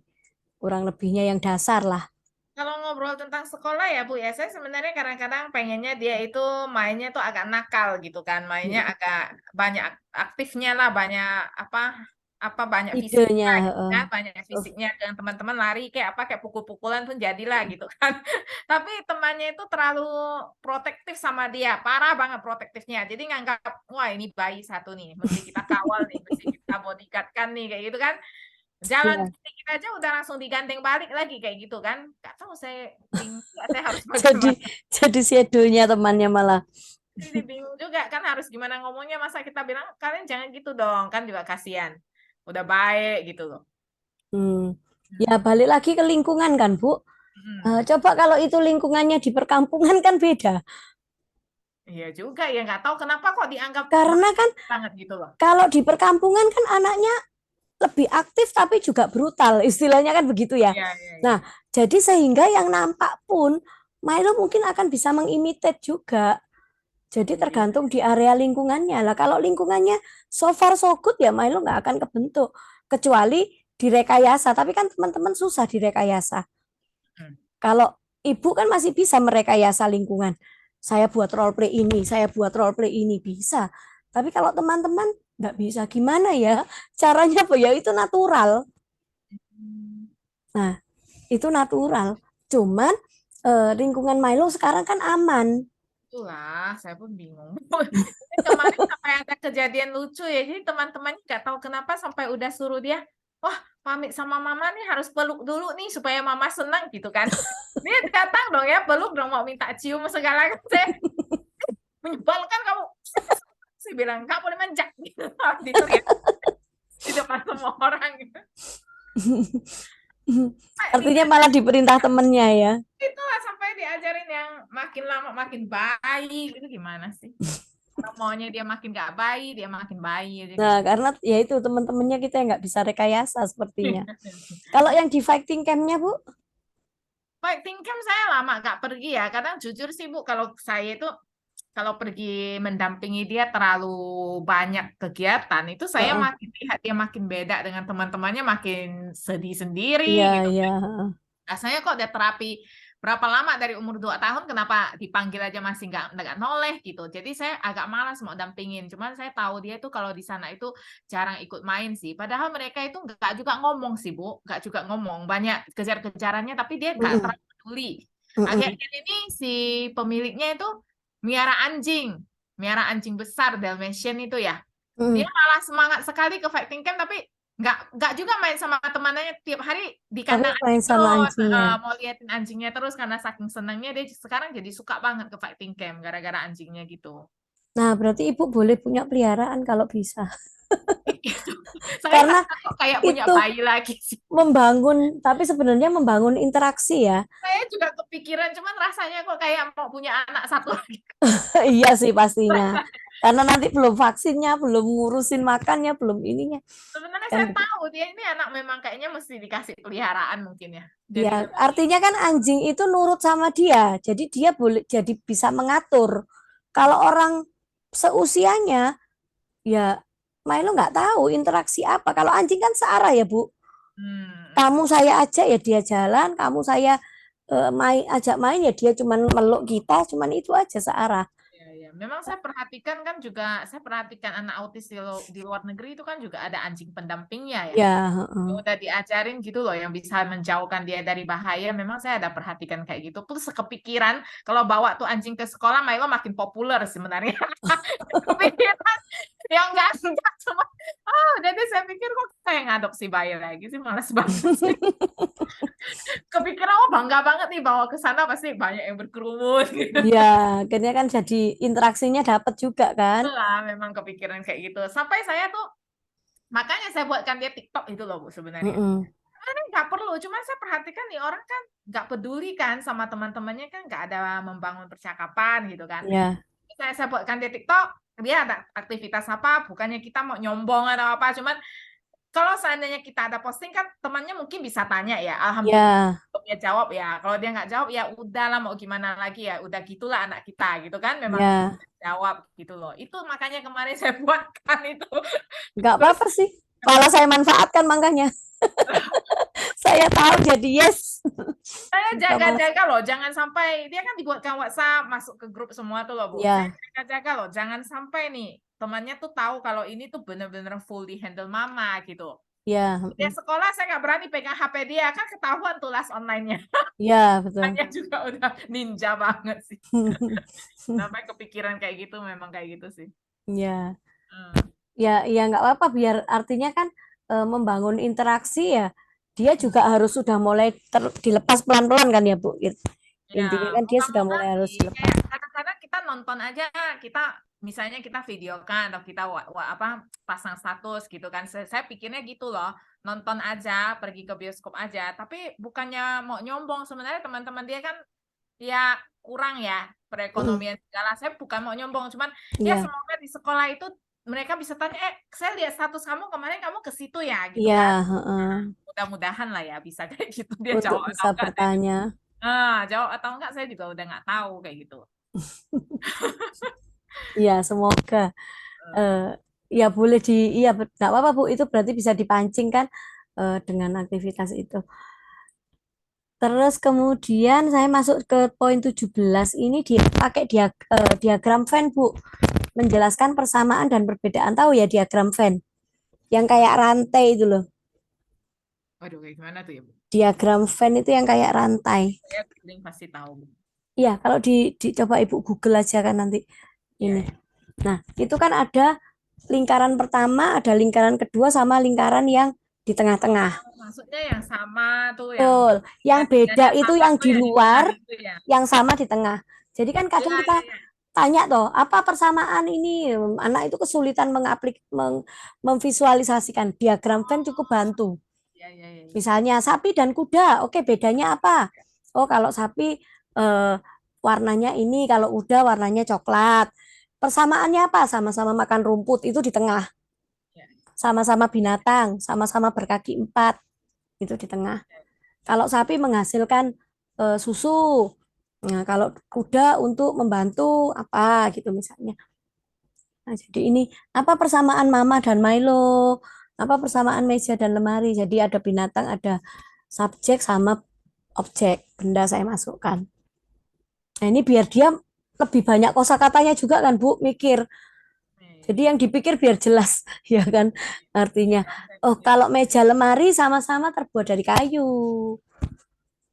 Speaker 1: kurang lebihnya yang dasar lah.
Speaker 2: Kalau ngobrol tentang sekolah ya Bu ya, saya sebenarnya kadang-kadang pengennya dia itu mainnya tuh agak nakal gitu kan, mainnya agak banyak aktifnya lah, banyak apa apa banyak
Speaker 1: idenya.
Speaker 2: fisiknya gitu
Speaker 1: Heeh.
Speaker 2: kan, banyak
Speaker 1: Oh,
Speaker 2: fisiknya dengan teman-teman lari kayak apa kayak pukul-pukulan pun jadilah gitu kan. Tapi temannya itu terlalu protektif sama dia, parah banget protektifnya. Jadi nganggap wah ini bayi satu nih, mesti kita kawal nih, mesti kita bodyguard kan nih kayak gitu kan. Jalan
Speaker 1: ya.
Speaker 2: sedikit aja udah langsung digandeng balik lagi kayak gitu kan. Gak tahu saya bingung juga, saya harus
Speaker 1: Jadi
Speaker 2: bagaimana.
Speaker 1: jadi shadownya temannya malah.
Speaker 2: Jadi bingung juga kan harus gimana ngomongnya masa kita bilang kalian jangan gitu dong kan juga kasihan. Udah baik gitu loh.
Speaker 1: Hmm. Ya
Speaker 2: Hmm.
Speaker 1: balik lagi ke lingkungan kan, Bu.
Speaker 2: Hmm.
Speaker 1: Coba kalau itu lingkungannya di perkampungan kan beda.
Speaker 2: Iya juga ya nggak tahu kenapa kok dianggap
Speaker 1: Karena kan
Speaker 2: banget gitu loh.
Speaker 1: kalau di perkampungan kan anaknya lebih aktif tapi juga brutal, istilahnya kan begitu ya.
Speaker 2: Iya iya iya.
Speaker 1: Nah, jadi sehingga yang nampak pun Milo mungkin akan bisa mengimitate juga. Jadi
Speaker 2: Iya iya.
Speaker 1: tergantung di area lingkungannya. Lah kalau lingkungannya so far so good ya Milo nggak akan kebentuk. Kecuali direkayasa. Tapi kan teman-teman susah direkayasa.
Speaker 2: Hmm.
Speaker 1: Kalau ibu kan masih bisa merekayasa lingkungan. Saya buat role play ini, saya buat role play ini bisa. Tapi kalau teman-teman nggak bisa, gimana ya? Caranya apa ya? Itu natural. Nah, itu natural. Cuman lingkungan Milo sekarang kan aman.
Speaker 2: Itulah, saya pun bingung. Ini kemarin sampai ada kejadian lucu ya. Jadi teman-temannya nggak tahu kenapa sampai udah suruh dia, wah pamit sama mama nih harus peluk dulu nih supaya mama senang gitu kan. Dia datang dong ya peluk dong mau minta cium segala kan saya menyebalkan kamu. Saya bilang nggak boleh manjak gitu. Diteriak di depan semua orang gitu. Nah,
Speaker 1: Artinya malah diperintah temennya ya.
Speaker 2: itulah sampai diajarin yang makin lama makin baik itu gimana sih? Orang maunya dia makin gak baik, dia makin baik aja
Speaker 1: Nah,
Speaker 2: gitu.
Speaker 1: karena ya itu teman-temannya kita yang nggak bisa rekayasa sepertinya. Kalau yang di fighting campnya, Bu?
Speaker 2: Fighting camp saya lama gak pergi ya. Kadang jujur sih Bu, kalau saya itu kalau pergi mendampingi dia terlalu banyak kegiatan, itu saya
Speaker 1: Heeh.
Speaker 2: makin lihat dia makin beda dengan teman-temannya, makin sedih sendiri
Speaker 1: Iya,
Speaker 2: gitu.
Speaker 1: iya.
Speaker 2: Rasanya kok udah terapi berapa lama dari umur 2 tahun kenapa dipanggil aja masih nggak noleh gitu. Jadi saya agak malas mau dampingin. Cuman saya tahu dia tuh kalau di sana itu jarang ikut main sih. Padahal mereka itu nggak juga ngomong sih Bu, nggak juga ngomong. Banyak kejar-kejarannya tapi dia nggak
Speaker 1: Mm-mm.
Speaker 2: terlalu peduli.
Speaker 1: Mm-mm.
Speaker 2: Akhir-akhir ini si pemiliknya itu miara anjing, miara anjing besar Dalmatian itu ya. Dia
Speaker 1: Mm.
Speaker 2: malah semangat sekali ke fighting camp tapi nggak juga main sama temannya tiap hari di
Speaker 1: Tapi
Speaker 2: kandang
Speaker 1: main
Speaker 2: anjing
Speaker 1: sama
Speaker 2: terus
Speaker 1: anjingnya.
Speaker 2: mau liatin anjingnya terus karena saking senangnya dia sekarang jadi suka banget ke fighting camp gara-gara anjingnya gitu.
Speaker 1: Nah, berarti ibu boleh punya peliharaan kalau bisa.
Speaker 2: Itu saya
Speaker 1: Karena
Speaker 2: rasa kok kayak punya
Speaker 1: itu
Speaker 2: bayi lagi sih.
Speaker 1: membangun, tapi sebenarnya membangun interaksi ya.
Speaker 2: Saya juga kepikiran cuman rasanya kok kayak mau punya anak satu lagi.
Speaker 1: Iya sih pastinya. Karena nanti belum vaksinnya, belum ngurusin makannya, belum ininya.
Speaker 2: Sebenarnya
Speaker 1: Kan
Speaker 2: saya
Speaker 1: gitu.
Speaker 2: tahu dia ini anak memang kayaknya mesti dikasih peliharaan mungkin ya. Jadi
Speaker 1: Ya,
Speaker 2: lebih
Speaker 1: artinya kan anjing itu nurut sama dia. Jadi dia boleh jadi bisa mengatur. Kalau orang seusianya, ya Milo nggak tahu interaksi apa. Kalau anjing kan searah ya, Bu.
Speaker 2: hmm,
Speaker 1: Kamu saya ajak ya dia jalan, kamu saya main ajak main ya dia cuman meluk kita, cuman itu aja searah.
Speaker 2: ya, ya. Memang saya perhatikan kan juga, saya perhatikan anak autis di luar negeri itu kan juga ada anjing pendampingnya ya.
Speaker 1: Ya, heeh.
Speaker 2: Udah diajarin gitu loh yang bisa menjauhkan dia dari bahaya. Memang saya ada perhatikan kayak gitu. Terus kepikiran kalau bawa tuh anjing ke sekolah, Milo makin populer sebenarnya. Kepikiran yang enggak cuma udah deh saya pikir kok kayak ngadopsi bayi lagi sih malas banget sih. Kepikiran oh bangga banget nih bawa ke sana pasti banyak yang berkerumun gitu.
Speaker 1: Ya, akhirnya kan jadi interaksinya dapat juga kan.
Speaker 2: Lah memang kepikiran kayak gitu. Sampai saya tuh makanya saya buatkan dia TikTok itu loh Bu sebenarnya.
Speaker 1: Mm-mm.
Speaker 2: Sebenarnya nggak perlu, cuman saya perhatikan nih orang kan nggak peduli kan sama teman-temannya kan nggak ada membangun percakapan gitu kan.
Speaker 1: Ya,
Speaker 2: Saya buatkan dia TikTok, dia ada aktivitas apa, bukannya kita mau nyombong atau apa, cuman kalau seandainya kita ada posting kan temannya mungkin bisa tanya ya, alhamdulillah
Speaker 1: ya,
Speaker 2: dia jawab ya. Kalau dia nggak jawab ya udahlah mau gimana lagi ya, udah gitulah anak kita gitu kan, memang
Speaker 1: ya.
Speaker 2: jawab gitu loh. Itu makanya kemarin saya buatkan itu.
Speaker 1: Nggak
Speaker 2: Terus
Speaker 1: apa-apa sih. Malah saya manfaatkan makanya. Saya tahu jadi yes.
Speaker 2: saya
Speaker 1: Bisa mas.
Speaker 2: jaga-jaga loh, jangan sampai dia kan dibuatkan WhatsApp masuk ke grup semua tuh loh Bu. Saya
Speaker 1: Ya,
Speaker 2: jaga-jaga loh, jangan sampai nih temannya tuh tahu kalau ini tuh bener-bener full di handle mama gitu.
Speaker 1: Ya,
Speaker 2: Dia sekolah saya nggak berani pegang HP dia, kan ketahuan tuh les online-nya.
Speaker 1: ya betul.
Speaker 2: Dia juga udah ninja banget sih. Sampai kepikiran kayak gitu, memang kayak gitu sih.
Speaker 1: Ya,
Speaker 2: Hmm.
Speaker 1: ya nggak apa-apa biar artinya kan membangun interaksi ya. Dia juga harus sudah mulai dilepas pelan-pelan kan ya Bu.
Speaker 2: Ya,
Speaker 1: Intinya kan dia sudah
Speaker 2: moga-moga
Speaker 1: mulai harus
Speaker 2: sih.
Speaker 1: dilepas.
Speaker 2: Kayak kadang-kadang kita nonton aja, kita misalnya kita videokan atau kita apa pasang status gitu kan. Saya pikirnya gitu loh, nonton aja, pergi ke bioskop aja. Tapi bukannya mau nyombong, sebenarnya teman-teman dia kan ya kurang ya
Speaker 1: Mm,
Speaker 2: perekonomian segala. Saya bukan mau nyombong, cuman ya
Speaker 1: Iya,
Speaker 2: semoga di sekolah itu mereka bisa tanya, saya lihat status kamu kemarin kamu ke situ ya, gitu
Speaker 1: iya,
Speaker 2: kan.
Speaker 1: heeh.
Speaker 2: Mudah-mudahan lah ya bisa kayak gitu, dia
Speaker 1: Untuk
Speaker 2: jawab atau
Speaker 1: bisa
Speaker 2: enggak saya juga.
Speaker 1: bertanya.
Speaker 2: Jawab atau enggak saya juga udah nggak tahu kayak gitu.
Speaker 1: Iya, semoga.
Speaker 2: Eh,
Speaker 1: eh ya boleh iya nggak apa-apa Bu, itu berarti bisa dipancing kan dengan aktivitas itu. Terus kemudian saya masuk ke poin 17 ini dipakai diagram Venn Bu, menjelaskan persamaan dan perbedaan. Tahu ya diagram Venn yang kayak rantai itu loh.
Speaker 2: Waduh, kayak gimana tuh ya, Bu?
Speaker 1: Diagram Venn itu yang kayak rantai.
Speaker 2: Saya paling pasti tahu, Bu.
Speaker 1: Iya, kalau dicoba Ibu Google aja kan nanti
Speaker 2: Iya,
Speaker 1: ini.
Speaker 2: ya.
Speaker 1: Nah, itu kan ada lingkaran pertama, ada lingkaran kedua sama lingkaran yang di tengah-tengah.
Speaker 2: Maksudnya yang sama tuh, yang
Speaker 1: Betul. Yang beda
Speaker 2: segitiga
Speaker 1: itu
Speaker 2: sama
Speaker 1: yang
Speaker 2: tuh
Speaker 1: di
Speaker 2: yang di tengah
Speaker 1: luar,
Speaker 2: itu ya.
Speaker 1: yang sama di tengah. Jadi kan
Speaker 2: Iya,
Speaker 1: kadang kita
Speaker 2: iya, iya.
Speaker 1: tanya toh, apa persamaan ini? Anak itu kesulitan memvisualisasikan. Diagram Venn cukup bantu.
Speaker 2: Iya, iya, iya, iya.
Speaker 1: Misalnya sapi dan kuda. Oke, bedanya apa? Oh, kalau sapi eh, warnanya ini, kalau kuda warnanya coklat. Persamaannya apa? Sama-sama makan rumput, itu di tengah.
Speaker 2: Iya,
Speaker 1: Sama-sama binatang, sama-sama berkaki empat, itu di tengah. Kalau sapi menghasilkan susu. Nah, kalau kuda untuk membantu apa gitu misalnya. Nah, jadi ini apa persamaan Mama dan Milo? Apa persamaan meja dan lemari? Jadi ada binatang, ada subjek sama objek, benda saya masukkan. Nah, ini biar dia lebih banyak kosakatanya juga kan, Bu, mikir.
Speaker 2: iya, iya,
Speaker 1: Jadi
Speaker 2: iya.
Speaker 1: yang dipikir biar jelas, ya kan? Artinya,
Speaker 2: Iya, saya
Speaker 1: oh
Speaker 2: setuju.
Speaker 1: kalau meja lemari sama-sama terbuat dari kayu.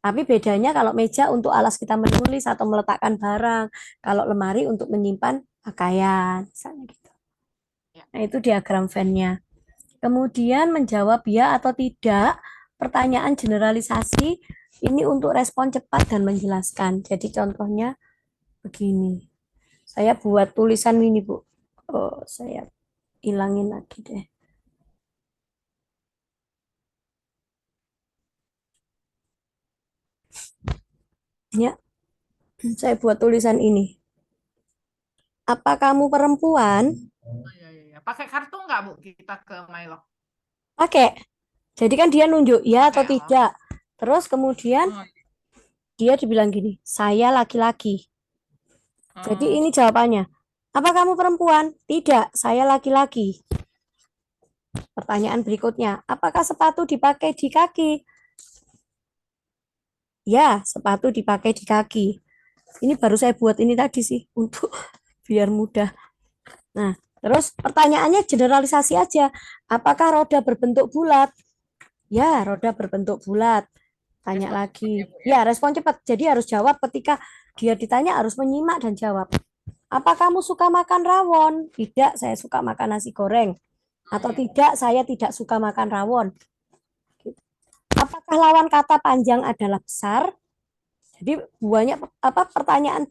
Speaker 1: Tapi bedanya kalau meja untuk alas kita menulis atau meletakkan barang, kalau lemari untuk menyimpan pakaian, misalnya gitu.
Speaker 2: Ya.
Speaker 1: Nah, itu diagram Venn-nya. Kemudian menjawab ya atau tidak, pertanyaan generalisasi ini untuk respon cepat dan menjelaskan. Jadi contohnya begini. Saya buat tulisan ini, Bu. Oh, saya hilangin lagi deh. Ya, saya buat tulisan ini. Apa kamu perempuan?
Speaker 2: Oh, iya, iya, iya. Pakai kartu nggak, Bu, kita ke Milo?
Speaker 1: Pakai. Jadi kan dia nunjuk ya atau
Speaker 2: Pakai, oh.
Speaker 1: tidak. Terus kemudian
Speaker 2: Oh,
Speaker 1: dia dibilang gini, saya laki-laki. Jadi
Speaker 2: oh,
Speaker 1: ini jawabannya. Apa kamu perempuan? Tidak, saya laki-laki. Pertanyaan berikutnya, apakah sepatu dipakai di kaki? Ya, sepatu dipakai di kaki. Ini baru saya buat ini tadi sih untuk biar mudah. Nah, terus pertanyaannya generalisasi aja. Apakah roda berbentuk bulat? Ya, roda berbentuk bulat. Tanya
Speaker 2: respon cepat ya,
Speaker 1: lagi.
Speaker 2: Bu, ya.
Speaker 1: Ya, respon cepat. Jadi harus jawab ketika dia ditanya harus menyimak dan jawab. Apa kamu suka makan rawon? Tidak, saya suka makan nasi goreng.
Speaker 2: Oh,
Speaker 1: Atau
Speaker 2: iya.
Speaker 1: tidak, saya tidak suka makan rawon. Apakah lawan kata panjang adalah besar? Jadi banyak apa pertanyaan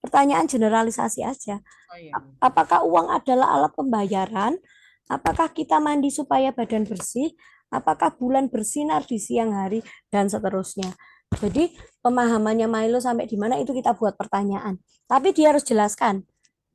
Speaker 1: pertanyaan generalisasi aja.
Speaker 2: Oh, iya.
Speaker 1: Apakah uang adalah alat pembayaran? Apakah kita mandi supaya badan bersih? Apakah bulan bersinar di siang hari? Dan seterusnya. Jadi pemahamannya Milo sampai di mana itu kita buat pertanyaan. Tapi dia harus jelaskan.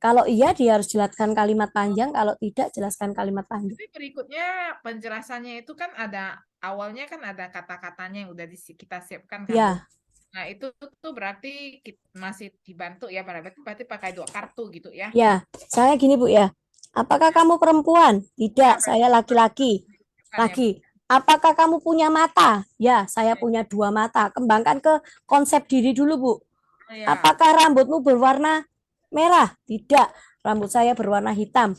Speaker 1: Kalau iya dia harus jelaskan kalimat panjang, kalau tidak jelaskan kalimat panjang.
Speaker 2: Tapi berikutnya penjelasannya itu kan ada awalnya kan ada kata-katanya yang udah kita siapkan kan, Bu.
Speaker 1: Ya,
Speaker 2: Nah, itu tuh berarti masih dibantu ya, berarti pakai dua kartu gitu ya.
Speaker 1: ya. Saya gini Bu ya. Apakah kamu perempuan?
Speaker 2: Ya,
Speaker 1: Tidak,
Speaker 2: berarti
Speaker 1: saya laki-laki.
Speaker 2: kan ya, Bu.
Speaker 1: Lagi. Apakah kamu punya mata? Ya, saya
Speaker 2: Ya,
Speaker 1: punya dua mata. Kembangkan ke konsep diri dulu, Bu.
Speaker 2: oh, ya.
Speaker 1: Apakah rambutmu berwarna merah? Tidak. Rambut saya berwarna hitam.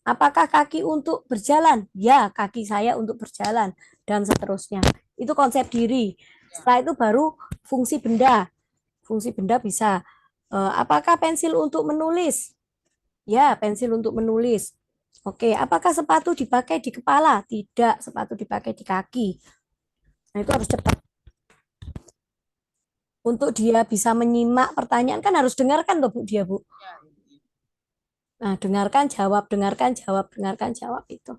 Speaker 1: Apakah kaki untuk berjalan? Ya, kaki saya untuk berjalan dan seterusnya. Itu konsep diri.
Speaker 2: Ya.
Speaker 1: Setelah itu baru fungsi benda. Fungsi benda bisa apakah pensil untuk menulis? Ya, pensil untuk menulis. Oke, apakah sepatu dipakai di kepala? Tidak, sepatu dipakai di kaki. Nah, itu harus cepat. Untuk dia bisa menyimak pertanyaan kan harus dengarkan tuh Bu dia, Bu.
Speaker 2: Ya.
Speaker 1: Nah, dengarkan, jawab, dengarkan, jawab, dengarkan, jawab itu.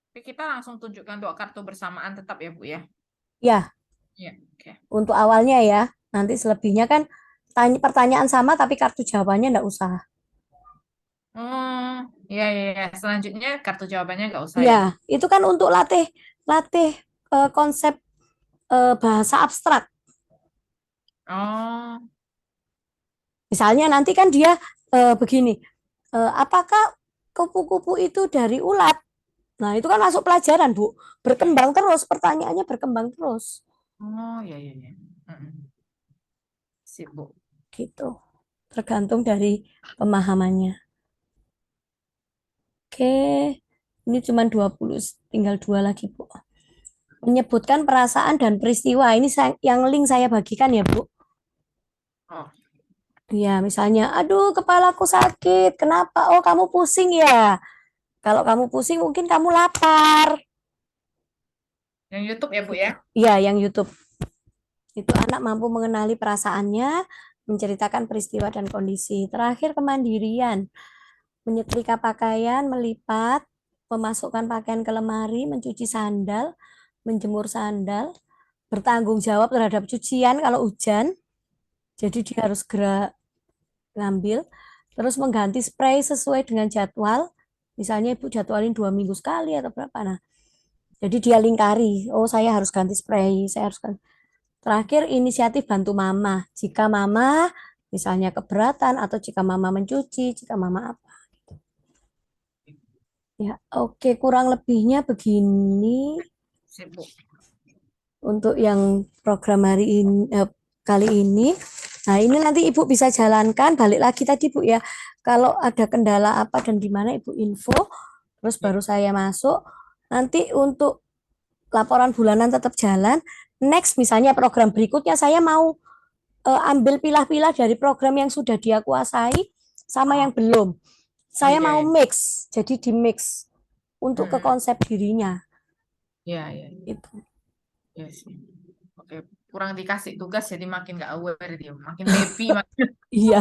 Speaker 2: Tapi kita langsung tunjukkan dua kartu bersamaan tetap ya Bu ya.
Speaker 1: Ya,
Speaker 2: Ya, oke.
Speaker 1: untuk awalnya ya. Nanti selebihnya kan pertanyaan sama tapi kartu jawabannya enggak usah.
Speaker 2: Oh, ya, ya, ya. Selanjutnya kartu jawabannya nggak usah ya.
Speaker 1: Ya, itu kan untuk latih latih konsep bahasa abstrak.
Speaker 2: Oh,
Speaker 1: Misalnya nanti kan dia begini, apakah kupu-kupu itu dari ulat? Nah, itu kan masuk pelajaran, Bu. Berkembang terus, pertanyaannya berkembang terus.
Speaker 2: oh, ya, ya, ya. Mm-mm. Sip Bu.
Speaker 1: Gitu. Tergantung dari pemahamannya. Oke, ini cuma 20, tinggal 2 lagi, Bu. Menyebutkan perasaan dan peristiwa. Ini yang link saya bagikan ya, Bu.
Speaker 2: Oh,
Speaker 1: Ya, misalnya, aduh, kepalaku sakit. Kenapa? Oh, kamu pusing ya. Kalau kamu pusing, mungkin kamu lapar.
Speaker 2: yang YouTube ya Bu
Speaker 1: Gitu.
Speaker 2: ya.
Speaker 1: Iya, yang YouTube. Itu anak mampu mengenali perasaannya, menceritakan peristiwa dan kondisi. Terakhir, kemandirian. Menyetrika pakaian, melipat, memasukkan pakaian ke lemari, mencuci sandal, menjemur sandal, bertanggung jawab terhadap cucian kalau hujan. Jadi dia harus segera ngambil. Terus mengganti spray sesuai dengan jadwal. Misalnya ibu jadwalin 2 minggu sekali atau berapa. Nah, jadi dia lingkari. Oh, saya harus ganti spray. Saya harus ganti. Terakhir, inisiatif bantu mama. Jika mama misalnya keberatan atau jika mama mencuci, jika mama apa. Ya, oke, kurang lebihnya begini
Speaker 2: Sip Bu.
Speaker 1: untuk yang program hari ini kali ini. Nah, ini nanti Ibu bisa jalankan, balik lagi tadi Bu ya. Kalau ada kendala apa dan gimana Ibu info, terus
Speaker 2: Ya.
Speaker 1: baru saya masuk. Nanti untuk laporan bulanan tetap jalan. Next misalnya program berikutnya saya mau ambil pilah-pilah dari program yang sudah dia kuasai sama
Speaker 2: Oh,
Speaker 1: yang belum.
Speaker 2: oh
Speaker 1: Saya
Speaker 2: iya
Speaker 1: mau
Speaker 2: ya.
Speaker 1: mix, jadi di mix untuk ke
Speaker 2: Hmm,
Speaker 1: konsep dirinya
Speaker 2: ya, ya,
Speaker 1: itu.
Speaker 2: ya sih. Oke, kurang dikasih tugas jadi makin nggak aware dia, makin happy, makin.
Speaker 1: Iya,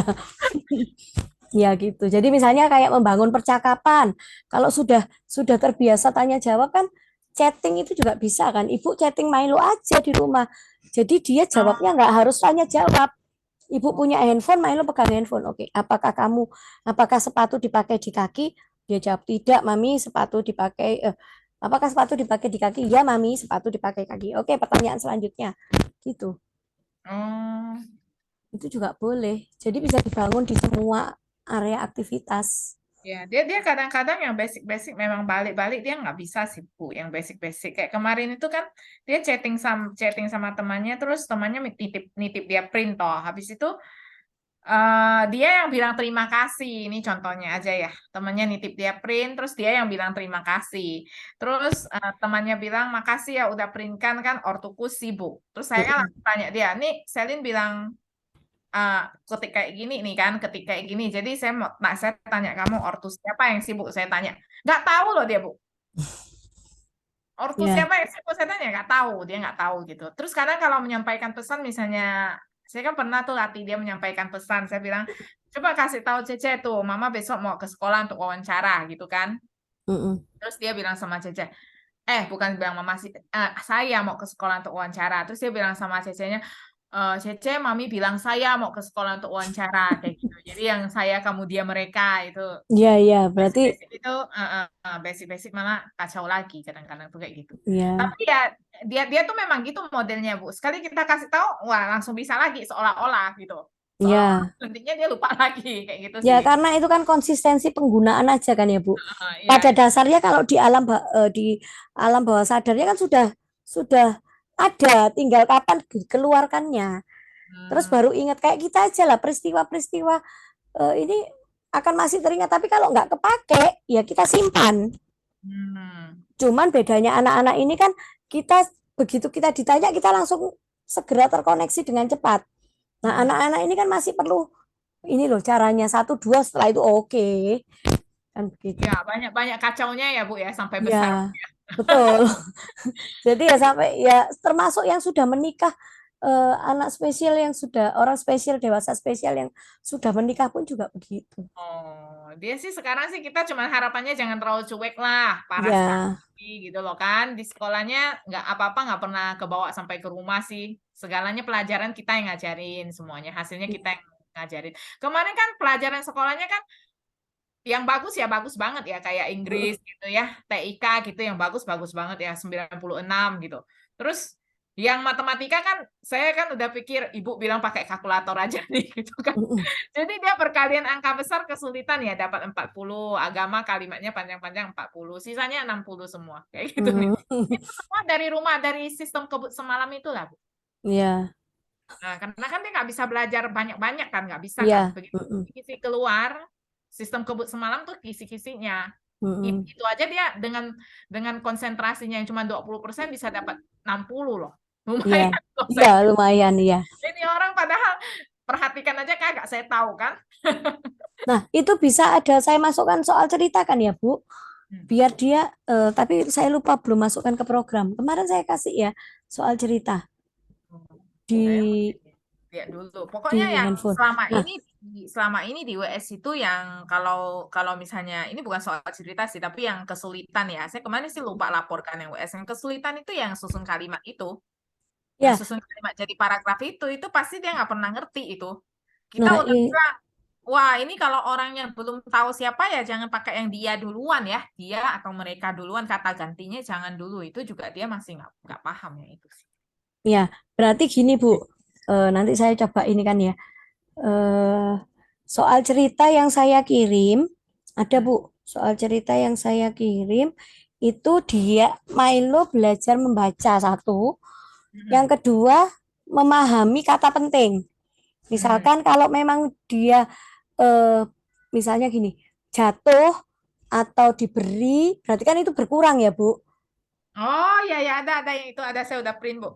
Speaker 1: ya gitu. Jadi misalnya kayak membangun percakapan. Kalau sudah terbiasa tanya jawab kan chatting itu juga bisa kan. Ibu chatting Milo aja di rumah. Jadi dia jawabnya nggak harus tanya jawab. Ibu
Speaker 2: Oh,
Speaker 1: punya handphone, Milo pegang handphone. Oke, apakah sepatu dipakai di kaki? Dia jawab tidak, Mami, sepatu dipakai. Apakah sepatu dipakai di kaki? Ya, Mami, sepatu dipakai kaki. Oke, pertanyaan selanjutnya. Gitu.
Speaker 2: oh,
Speaker 1: Itu juga boleh. Jadi bisa dibangun di semua area aktivitas.
Speaker 2: ya, dia kadang-kadang yang basic-basic memang balik-balik dia nggak bisa sih Bu, yang basic-basic kayak kemarin itu kan dia chatting sama temannya, terus temannya nitip nitip dia print toh, habis itu dia yang bilang terima kasih, ini contohnya aja ya, temannya nitip dia print, terus dia yang bilang terima kasih, terus temannya bilang makasih ya udah print kan ortuku sibuk, terus saya kan langsung tanya dia, nih Selin bilang ketik kayak gini nih kan, ketik kayak gini. Jadi saya tanya kamu ortu siapa yang sibuk? Saya tanya, nggak tahu loh dia Bu. Ortu
Speaker 1: Ya.
Speaker 2: siapa yang sibuk? Saya tanya nggak tahu, dia nggak tahu gitu. Terus kadang kalau menyampaikan pesan, misalnya saya kan pernah tuh latih dia menyampaikan pesan. Saya bilang, coba kasih tahu Cece tuh, Mama besok mau ke sekolah untuk wawancara gitu kan.
Speaker 1: Mm-mm.
Speaker 2: Terus dia bilang sama Cece, bukan bilang Mama sih, saya mau ke sekolah untuk wawancara. Terus dia bilang sama Cece-nya, Cece, Mami bilang saya mau ke sekolah untuk wawancara kayak gitu. Jadi yang saya, kamu, dia, mereka itu
Speaker 1: Iya, iya. Berarti
Speaker 2: basic-basic itu basic-basic malah kacau lagi kadang-kadang tuh kayak gitu.
Speaker 1: ya,
Speaker 2: Tapi ya dia dia tuh memang gitu modelnya Bu. Sekali kita kasih tahu, wah langsung bisa lagi seolah-olah gitu. Seolah-olah
Speaker 1: ya.
Speaker 2: nantinya dia lupa lagi kayak gitu
Speaker 1: Ya,
Speaker 2: sih.
Speaker 1: karena itu kan konsistensi penggunaan aja kan ya, Bu.
Speaker 2: Iya.
Speaker 1: Pada dasarnya kalau di alam bawah sadarnya kan sudah ada, tinggal kapan dikeluarkannya. Terus
Speaker 2: Hmm,
Speaker 1: baru ingat kayak kita aja lah peristiwa-peristiwa ini akan masih teringat. Tapi kalau nggak kepake, ya kita simpan.
Speaker 2: Hmm.
Speaker 1: Cuman bedanya anak-anak ini kan kita begitu kita ditanya kita langsung segera terkoneksi dengan cepat. Nah,
Speaker 2: Hmm.
Speaker 1: anak-anak ini kan masih perlu ini loh caranya satu dua setelah itu oke kan begitu.
Speaker 2: Ya, banyak-banyak kacaunya ya, Bu ya, sampai
Speaker 1: Ya,
Speaker 2: besar.
Speaker 1: betul. Jadi ya sampai ya termasuk yang sudah menikah anak spesial yang sudah orang spesial dewasa spesial yang sudah menikah pun juga begitu.
Speaker 2: Oh, dia sih sekarang sih kita cuma harapannya jangan terlalu cuek lah, parah
Speaker 1: Ya,
Speaker 2: sekali gitu loh kan. Di sekolahnya nggak apa-apa, nggak pernah kebawa sampai ke rumah sih. Segalanya pelajaran kita yang ngajarin semuanya, hasilnya kita yang ngajarin. Kemarin kan pelajaran sekolahnya kan yang bagus ya bagus banget ya, kayak Inggris gitu ya, TIK gitu yang bagus-bagus banget ya, 96 gitu. Terus yang matematika kan saya kan udah pikir ibu bilang pakai kalkulator aja nih gitu kan. Jadi dia perkalian angka besar kesulitan ya dapat 40, agama kalimatnya panjang-panjang 40, sisanya 60 semua kayak gitu nih. Itu semua dari rumah, dari sistem kebut semalam itulah, Bu.
Speaker 1: ya,
Speaker 2: Nah, karena kan dia nggak bisa belajar banyak-banyak kan, nggak bisa kan.
Speaker 1: ya,
Speaker 2: Begitu kisi keluar, sistem kebut semalam tuh kisi-kisinya. Itu aja dia dengan konsentrasinya yang cuma 20% bisa dapat 60 loh.
Speaker 1: ya,
Speaker 2: Lumayan loh
Speaker 1: ya
Speaker 2: saya.
Speaker 1: lumayan ya.
Speaker 2: Ini orang padahal perhatikan aja kagak saya tahu kan.
Speaker 1: Nah, itu bisa ada saya masukkan soal cerita kan ya, Bu?
Speaker 2: Hmm.
Speaker 1: Biar dia, tapi saya lupa belum masukkan ke program. Kemarin saya kasih ya soal cerita
Speaker 2: Saya
Speaker 1: di
Speaker 2: lihat dulu. Pokoknya
Speaker 1: di
Speaker 2: yang
Speaker 1: handphone.
Speaker 2: selama
Speaker 1: Nah,
Speaker 2: ini di WS itu yang kalau kalau misalnya ini bukan soal cerita sih, tapi yang kesulitan ya. Saya kemarin sih lupa laporkan yang WS. Yang kesulitan itu yang susun kalimat itu, yang
Speaker 1: ya,
Speaker 2: susun kalimat jadi paragraf itu pasti dia nggak pernah ngerti itu. Kita
Speaker 1: nah,
Speaker 2: udah bilang, wah ini kalau orangnya belum tahu siapa ya jangan pakai yang dia duluan ya, dia atau mereka duluan kata gantinya jangan dulu itu juga dia masih nggak paham ya itu sih.
Speaker 1: ya, berarti gini Bu, nanti saya coba ini kan ya. Eh, Soal cerita yang saya kirim, ada
Speaker 2: Hmm.
Speaker 1: Bu, soal cerita yang saya kirim itu dia Milo belajar membaca satu, yang
Speaker 2: Hmm.
Speaker 1: kedua memahami kata penting.
Speaker 2: Hmm.
Speaker 1: Misalkan kalau memang dia misalnya gini, jatuh atau diberi, berarti kan itu berkurang ya Bu.
Speaker 2: Oh ya ya ada yang itu ada saya udah print Bu.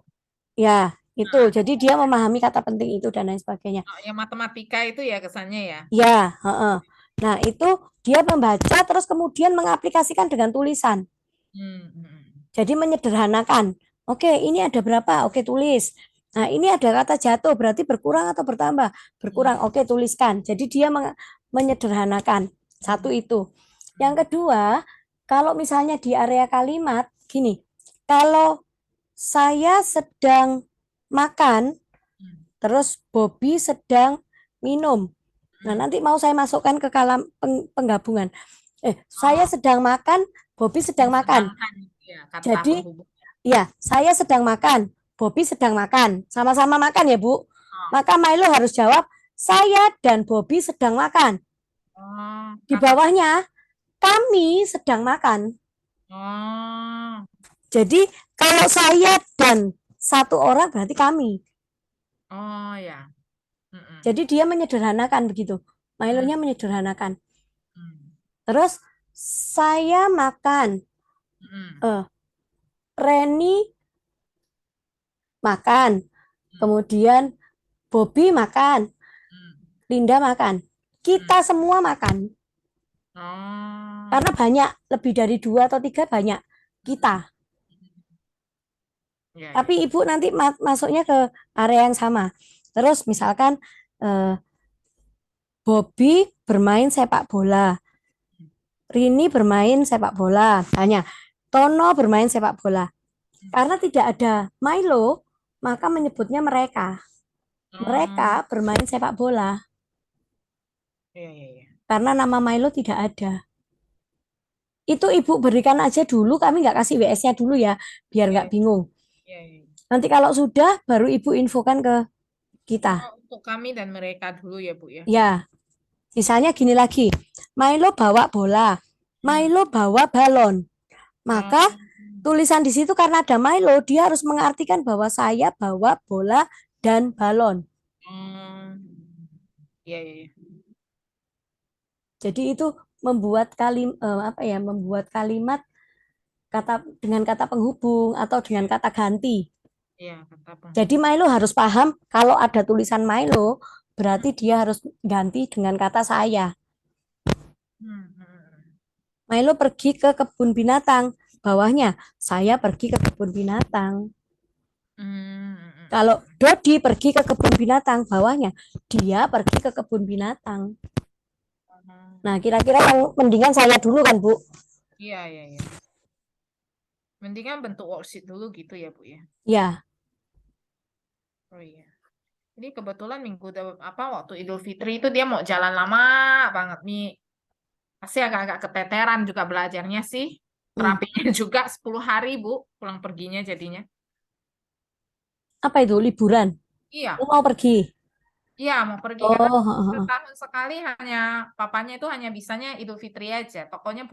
Speaker 1: Ya, itu.
Speaker 2: Nah, ada.
Speaker 1: Jadi dia memahami kata penting itu dan lain sebagainya.
Speaker 2: Oh, yang matematika itu ya kesannya ya.
Speaker 1: Ya, heeh. Nah, itu dia membaca terus kemudian mengaplikasikan dengan tulisan.
Speaker 2: Hmm. Hmm.
Speaker 1: Jadi menyederhanakan. Oke, ini ada berapa? Oke, tulis. Nah, ini ada kata jatuh, berarti berkurang atau bertambah? Berkurang.
Speaker 2: Hmm.
Speaker 1: Oke, tuliskan. Jadi dia menyederhanakan. Satu
Speaker 2: Hmm.
Speaker 1: itu.
Speaker 2: Hmm.
Speaker 1: Yang kedua, kalau misalnya di area kalimat, gini, kalau saya sedang makan,
Speaker 2: Hmm.
Speaker 1: terus Bobby sedang minum. Nah,
Speaker 2: Hmm.
Speaker 1: nanti mau saya masukkan ke kalam penggabungan. Saya
Speaker 2: Oh,
Speaker 1: sedang makan, Bobby sedang
Speaker 2: yang
Speaker 1: makan.
Speaker 2: sedangkan ya kata
Speaker 1: Jadi,
Speaker 2: penghubung.
Speaker 1: ya, saya sedang makan, Bobby sedang makan. Sama-sama makan ya, Bu.
Speaker 2: Oh,
Speaker 1: Maka Milo harus jawab, saya dan Bobby sedang makan.
Speaker 2: oh,
Speaker 1: Di
Speaker 2: kata
Speaker 1: bawahnya, kami sedang makan.
Speaker 2: oh,
Speaker 1: Jadi, kalau saya dan satu orang berarti kami.
Speaker 2: oh ya. Hmm.
Speaker 1: Jadi dia menyederhanakan begitu.
Speaker 2: Hmm.
Speaker 1: Milonya menyederhanakan.
Speaker 2: Hmm.
Speaker 1: Terus saya makan,
Speaker 2: Hmm.
Speaker 1: eh, Reni makan,
Speaker 2: Hmm.
Speaker 1: kemudian Bobby makan,
Speaker 2: Hmm.
Speaker 1: Linda makan.
Speaker 2: Hmm.
Speaker 1: Kita semua makan.
Speaker 2: Oh.
Speaker 1: Karena banyak, lebih dari dua atau tiga banyak
Speaker 2: Hmm.
Speaker 1: kita.
Speaker 2: Ya ya.
Speaker 1: Tapi ibu nanti masuknya ke area yang sama. Terus misalkan eh, Bobby bermain sepak bola, Rini bermain sepak bola, hanya Tono bermain sepak bola.
Speaker 2: Hmm.
Speaker 1: Karena tidak ada Milo, maka menyebutnya mereka.
Speaker 2: Oh,
Speaker 1: Mereka bermain sepak bola.
Speaker 2: iya iya iya.
Speaker 1: Karena nama Milo tidak ada. Itu ibu berikan aja dulu, kami nggak kasih WS-nya dulu ya, biar
Speaker 2: Iya
Speaker 1: nggak bingung.
Speaker 2: iya iya.
Speaker 1: Nanti kalau sudah, baru ibu infokan ke kita.
Speaker 2: Oh, untuk kami dan mereka dulu ya, Bu ya.
Speaker 1: Ya, misalnya gini lagi, Milo bawa bola,
Speaker 2: Hmm.
Speaker 1: Milo bawa balon.
Speaker 2: Oh.
Speaker 1: Maka tulisan di situ karena ada Milo, dia harus mengartikan bahwa saya bawa bola dan balon.
Speaker 2: Oh. Iya iya iya.
Speaker 1: Jadi itu membuat kalimat dengan kata penghubung atau dengan kata ganti.
Speaker 2: Iya, kata
Speaker 1: Jadi
Speaker 2: penghubung.
Speaker 1: Milo harus paham kalau ada tulisan Milo, berarti dia harus ganti dengan kata saya.
Speaker 2: Hmm, hmm, hmm.
Speaker 1: Milo pergi ke kebun binatang. Bawahnya, saya pergi ke kebun binatang.
Speaker 2: Hmm, hmm, hmm,
Speaker 1: Kalau
Speaker 2: hmm.
Speaker 1: Dodi pergi ke kebun binatang, bawahnya, dia pergi ke kebun binatang.
Speaker 2: Hmm.
Speaker 1: Nah, kira-kira yang mendingan saya dulu kan, Bu?
Speaker 2: Iya, iya, iya. Mendingan bentuk worksheet dulu gitu ya, Bu ya.
Speaker 1: Ya,
Speaker 2: Oh iya. Ini kebetulan waktu Idul Fitri itu dia mau jalan lama banget nih. Pasti agak-agak keteteran juga belajarnya sih.
Speaker 1: hmm.
Speaker 2: Terapinya juga 10 hari, Bu, pulang perginya jadinya.
Speaker 1: Apa itu? Liburan?
Speaker 2: Iya,
Speaker 1: Oh, mau pergi?
Speaker 2: iya mau pergi karena
Speaker 1: Oh,
Speaker 2: setahun sekali papanya itu hanya bisanya Idul Fitri aja. Tokonya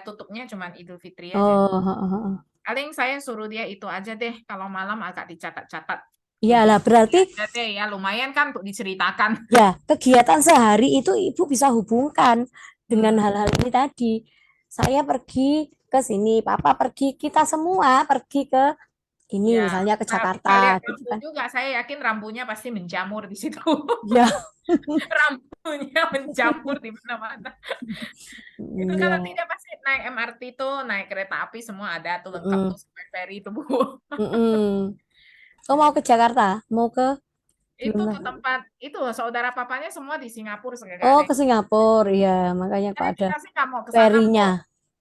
Speaker 2: tutupnya cuma Idul Fitri aja.
Speaker 1: oh.
Speaker 2: Paling saya suruh dia itu aja deh, kalau malam agak dicatat-catat
Speaker 1: Iyalah,
Speaker 2: tujuan
Speaker 1: berarti
Speaker 2: aja deh ya, lumayan kan untuk diceritakan.
Speaker 1: ya kegiatan sehari itu Ibu bisa hubungkan dengan
Speaker 2: Hmm.
Speaker 1: hal-hal ini tadi. Saya pergi ke sini, Papa pergi, kita semua pergi ke ini,
Speaker 2: Ya,
Speaker 1: misalnya ke
Speaker 2: nah, bisa lihat
Speaker 1: Jakarta, gitu
Speaker 2: rambu
Speaker 1: kan.
Speaker 2: juga. Saya yakin rambunya pasti menjamur di situ.
Speaker 1: Ya,
Speaker 2: Rambunya menjamur di mana-mana. Itu kalau
Speaker 1: ya.
Speaker 2: tidak pasti naik MRT tuh, naik kereta api semua ada tuh lengkap tuh
Speaker 1: Mm-mm,
Speaker 2: sampai ferry itu Bu.
Speaker 1: mm-mm. Oh, mau ke
Speaker 2: Jadi
Speaker 1: Jakarta? Mau ke belum
Speaker 2: itu ke
Speaker 1: tahu.
Speaker 2: tempat itu saudara papanya semua di Singapura sekarang
Speaker 1: Oh,
Speaker 2: ada.
Speaker 1: ke Singapura, ya. Makanya kok
Speaker 2: Jadi
Speaker 1: ada
Speaker 2: kita sih nggak mau ke sana Bu.
Speaker 1: ferinya.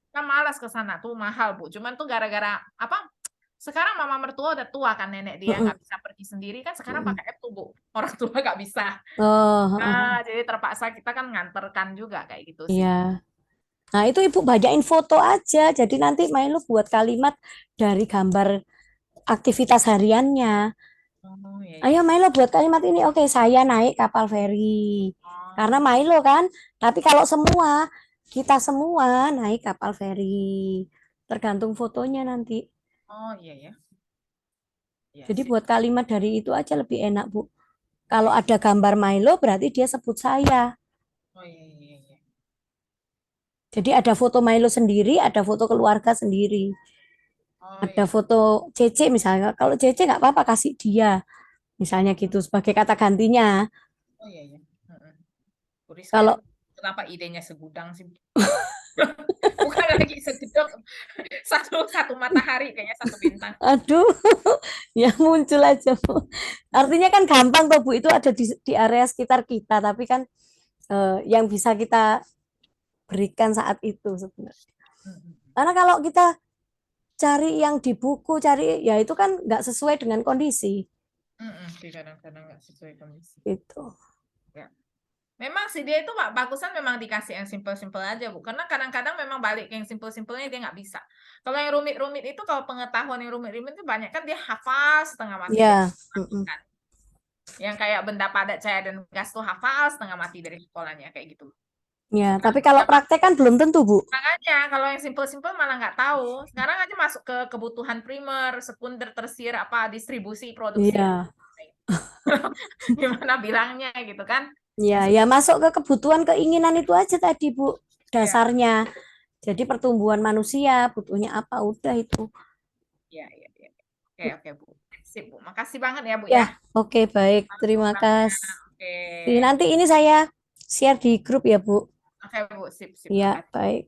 Speaker 2: Kita malas ke sana tuh mahal Bu. Cuman tuh gara-gara apa? Sekarang mama mertua udah tua kan nenek dia
Speaker 1: Mm-mm,
Speaker 2: nggak bisa pergi sendiri kan sekarang
Speaker 1: mm-mm.
Speaker 2: pakai app tuh Bu. Orang tua nggak bisa.
Speaker 1: Oh,
Speaker 2: Jadi terpaksa kita kan nganterkan juga kayak gitu sih.
Speaker 1: iya. Nah, itu Ibu banyakin foto aja. Jadi nanti Milo buat kalimat dari gambar aktivitas hariannya.
Speaker 2: Oh iya
Speaker 1: Ayo
Speaker 2: iya.
Speaker 1: Milo buat kalimat ini. Oke, saya naik kapal feri. Karena
Speaker 2: Oh,
Speaker 1: Milo kan. Tapi kalau kita semua naik kapal feri. Tergantung fotonya nanti.
Speaker 2: oh iya ya. Iya
Speaker 1: Jadi
Speaker 2: sih.
Speaker 1: buat kalimat dari itu aja lebih enak, Bu. Kalau ada gambar Milo berarti dia sebut saya.
Speaker 2: Oh iya iya iya.
Speaker 1: Jadi ada foto Milo sendiri, ada foto keluarga sendiri.
Speaker 2: Oh
Speaker 1: Ada
Speaker 2: iya.
Speaker 1: foto Cece misalnya. Kalau Cece nggak apa-apa kasih dia. Misalnya
Speaker 2: Oh,
Speaker 1: gitu sebagai kata gantinya.
Speaker 2: oh iya iya. Heeh. Bu Rizka itu
Speaker 1: Kalau
Speaker 2: kenapa idenya segudang sih? Bukan lagi segedok satu satu matahari kayaknya satu bintang.
Speaker 1: aduh, ya muncul aja, Bu. Artinya kan gampang tuh, Bu. Itu ada di area sekitar kita, tapi kan yang bisa kita berikan saat itu sebenarnya.
Speaker 2: Mm-mm.
Speaker 1: Karena kalau kita cari yang di buku, cari ya itu kan nggak sesuai dengan kondisi.
Speaker 2: Mm-mm. Sih kadang-kadang nggak sesuai kondisi.
Speaker 1: Itu.
Speaker 2: Ya. Memang sih dia itu bagusan memang dikasih yang simple-simple aja Bu. Karena kadang-kadang memang balik ke yang simple-simpelnya dia nggak bisa. Kalau yang rumit-rumit itu kalau pengetahuan yang rumit-rumit itu banyak kan dia hafal setengah mati dari
Speaker 1: Ya, mm-mm.
Speaker 2: kan. Yang kayak benda padat cair dan gas tuh hafal setengah mati dari sekolahnya kayak gitu.
Speaker 1: Ya,
Speaker 2: Sekarang
Speaker 1: tapi kalau
Speaker 2: udah
Speaker 1: praktek kan belum tentu, Bu.
Speaker 2: makanya kalau yang simple-simple malah nggak tahu. Sekarang aja masuk ke kebutuhan primer, sekunder, tersier, apa distribusi, produksi.
Speaker 1: Iya.
Speaker 2: Gimana bilangnya gitu kan?
Speaker 1: Ya,
Speaker 2: Yang
Speaker 1: ya
Speaker 2: sudah
Speaker 1: masuk ke kebutuhan keinginan itu aja tadi, Bu.
Speaker 2: ya,
Speaker 1: Dasarnya. Jadi pertumbuhan manusia butuhnya apa udah itu.
Speaker 2: ya, ya, ya. Oke, oke Bu. Sip Bu. Makasih banget ya Bu
Speaker 1: Ya,
Speaker 2: ya.
Speaker 1: oke baik. Terima
Speaker 2: Masukannya. Oke.
Speaker 1: kasih. Nanti ini saya share di grup ya, Bu.
Speaker 2: Oke Bu, sip, sip.
Speaker 1: Ya,
Speaker 2: Makasih.
Speaker 1: baik.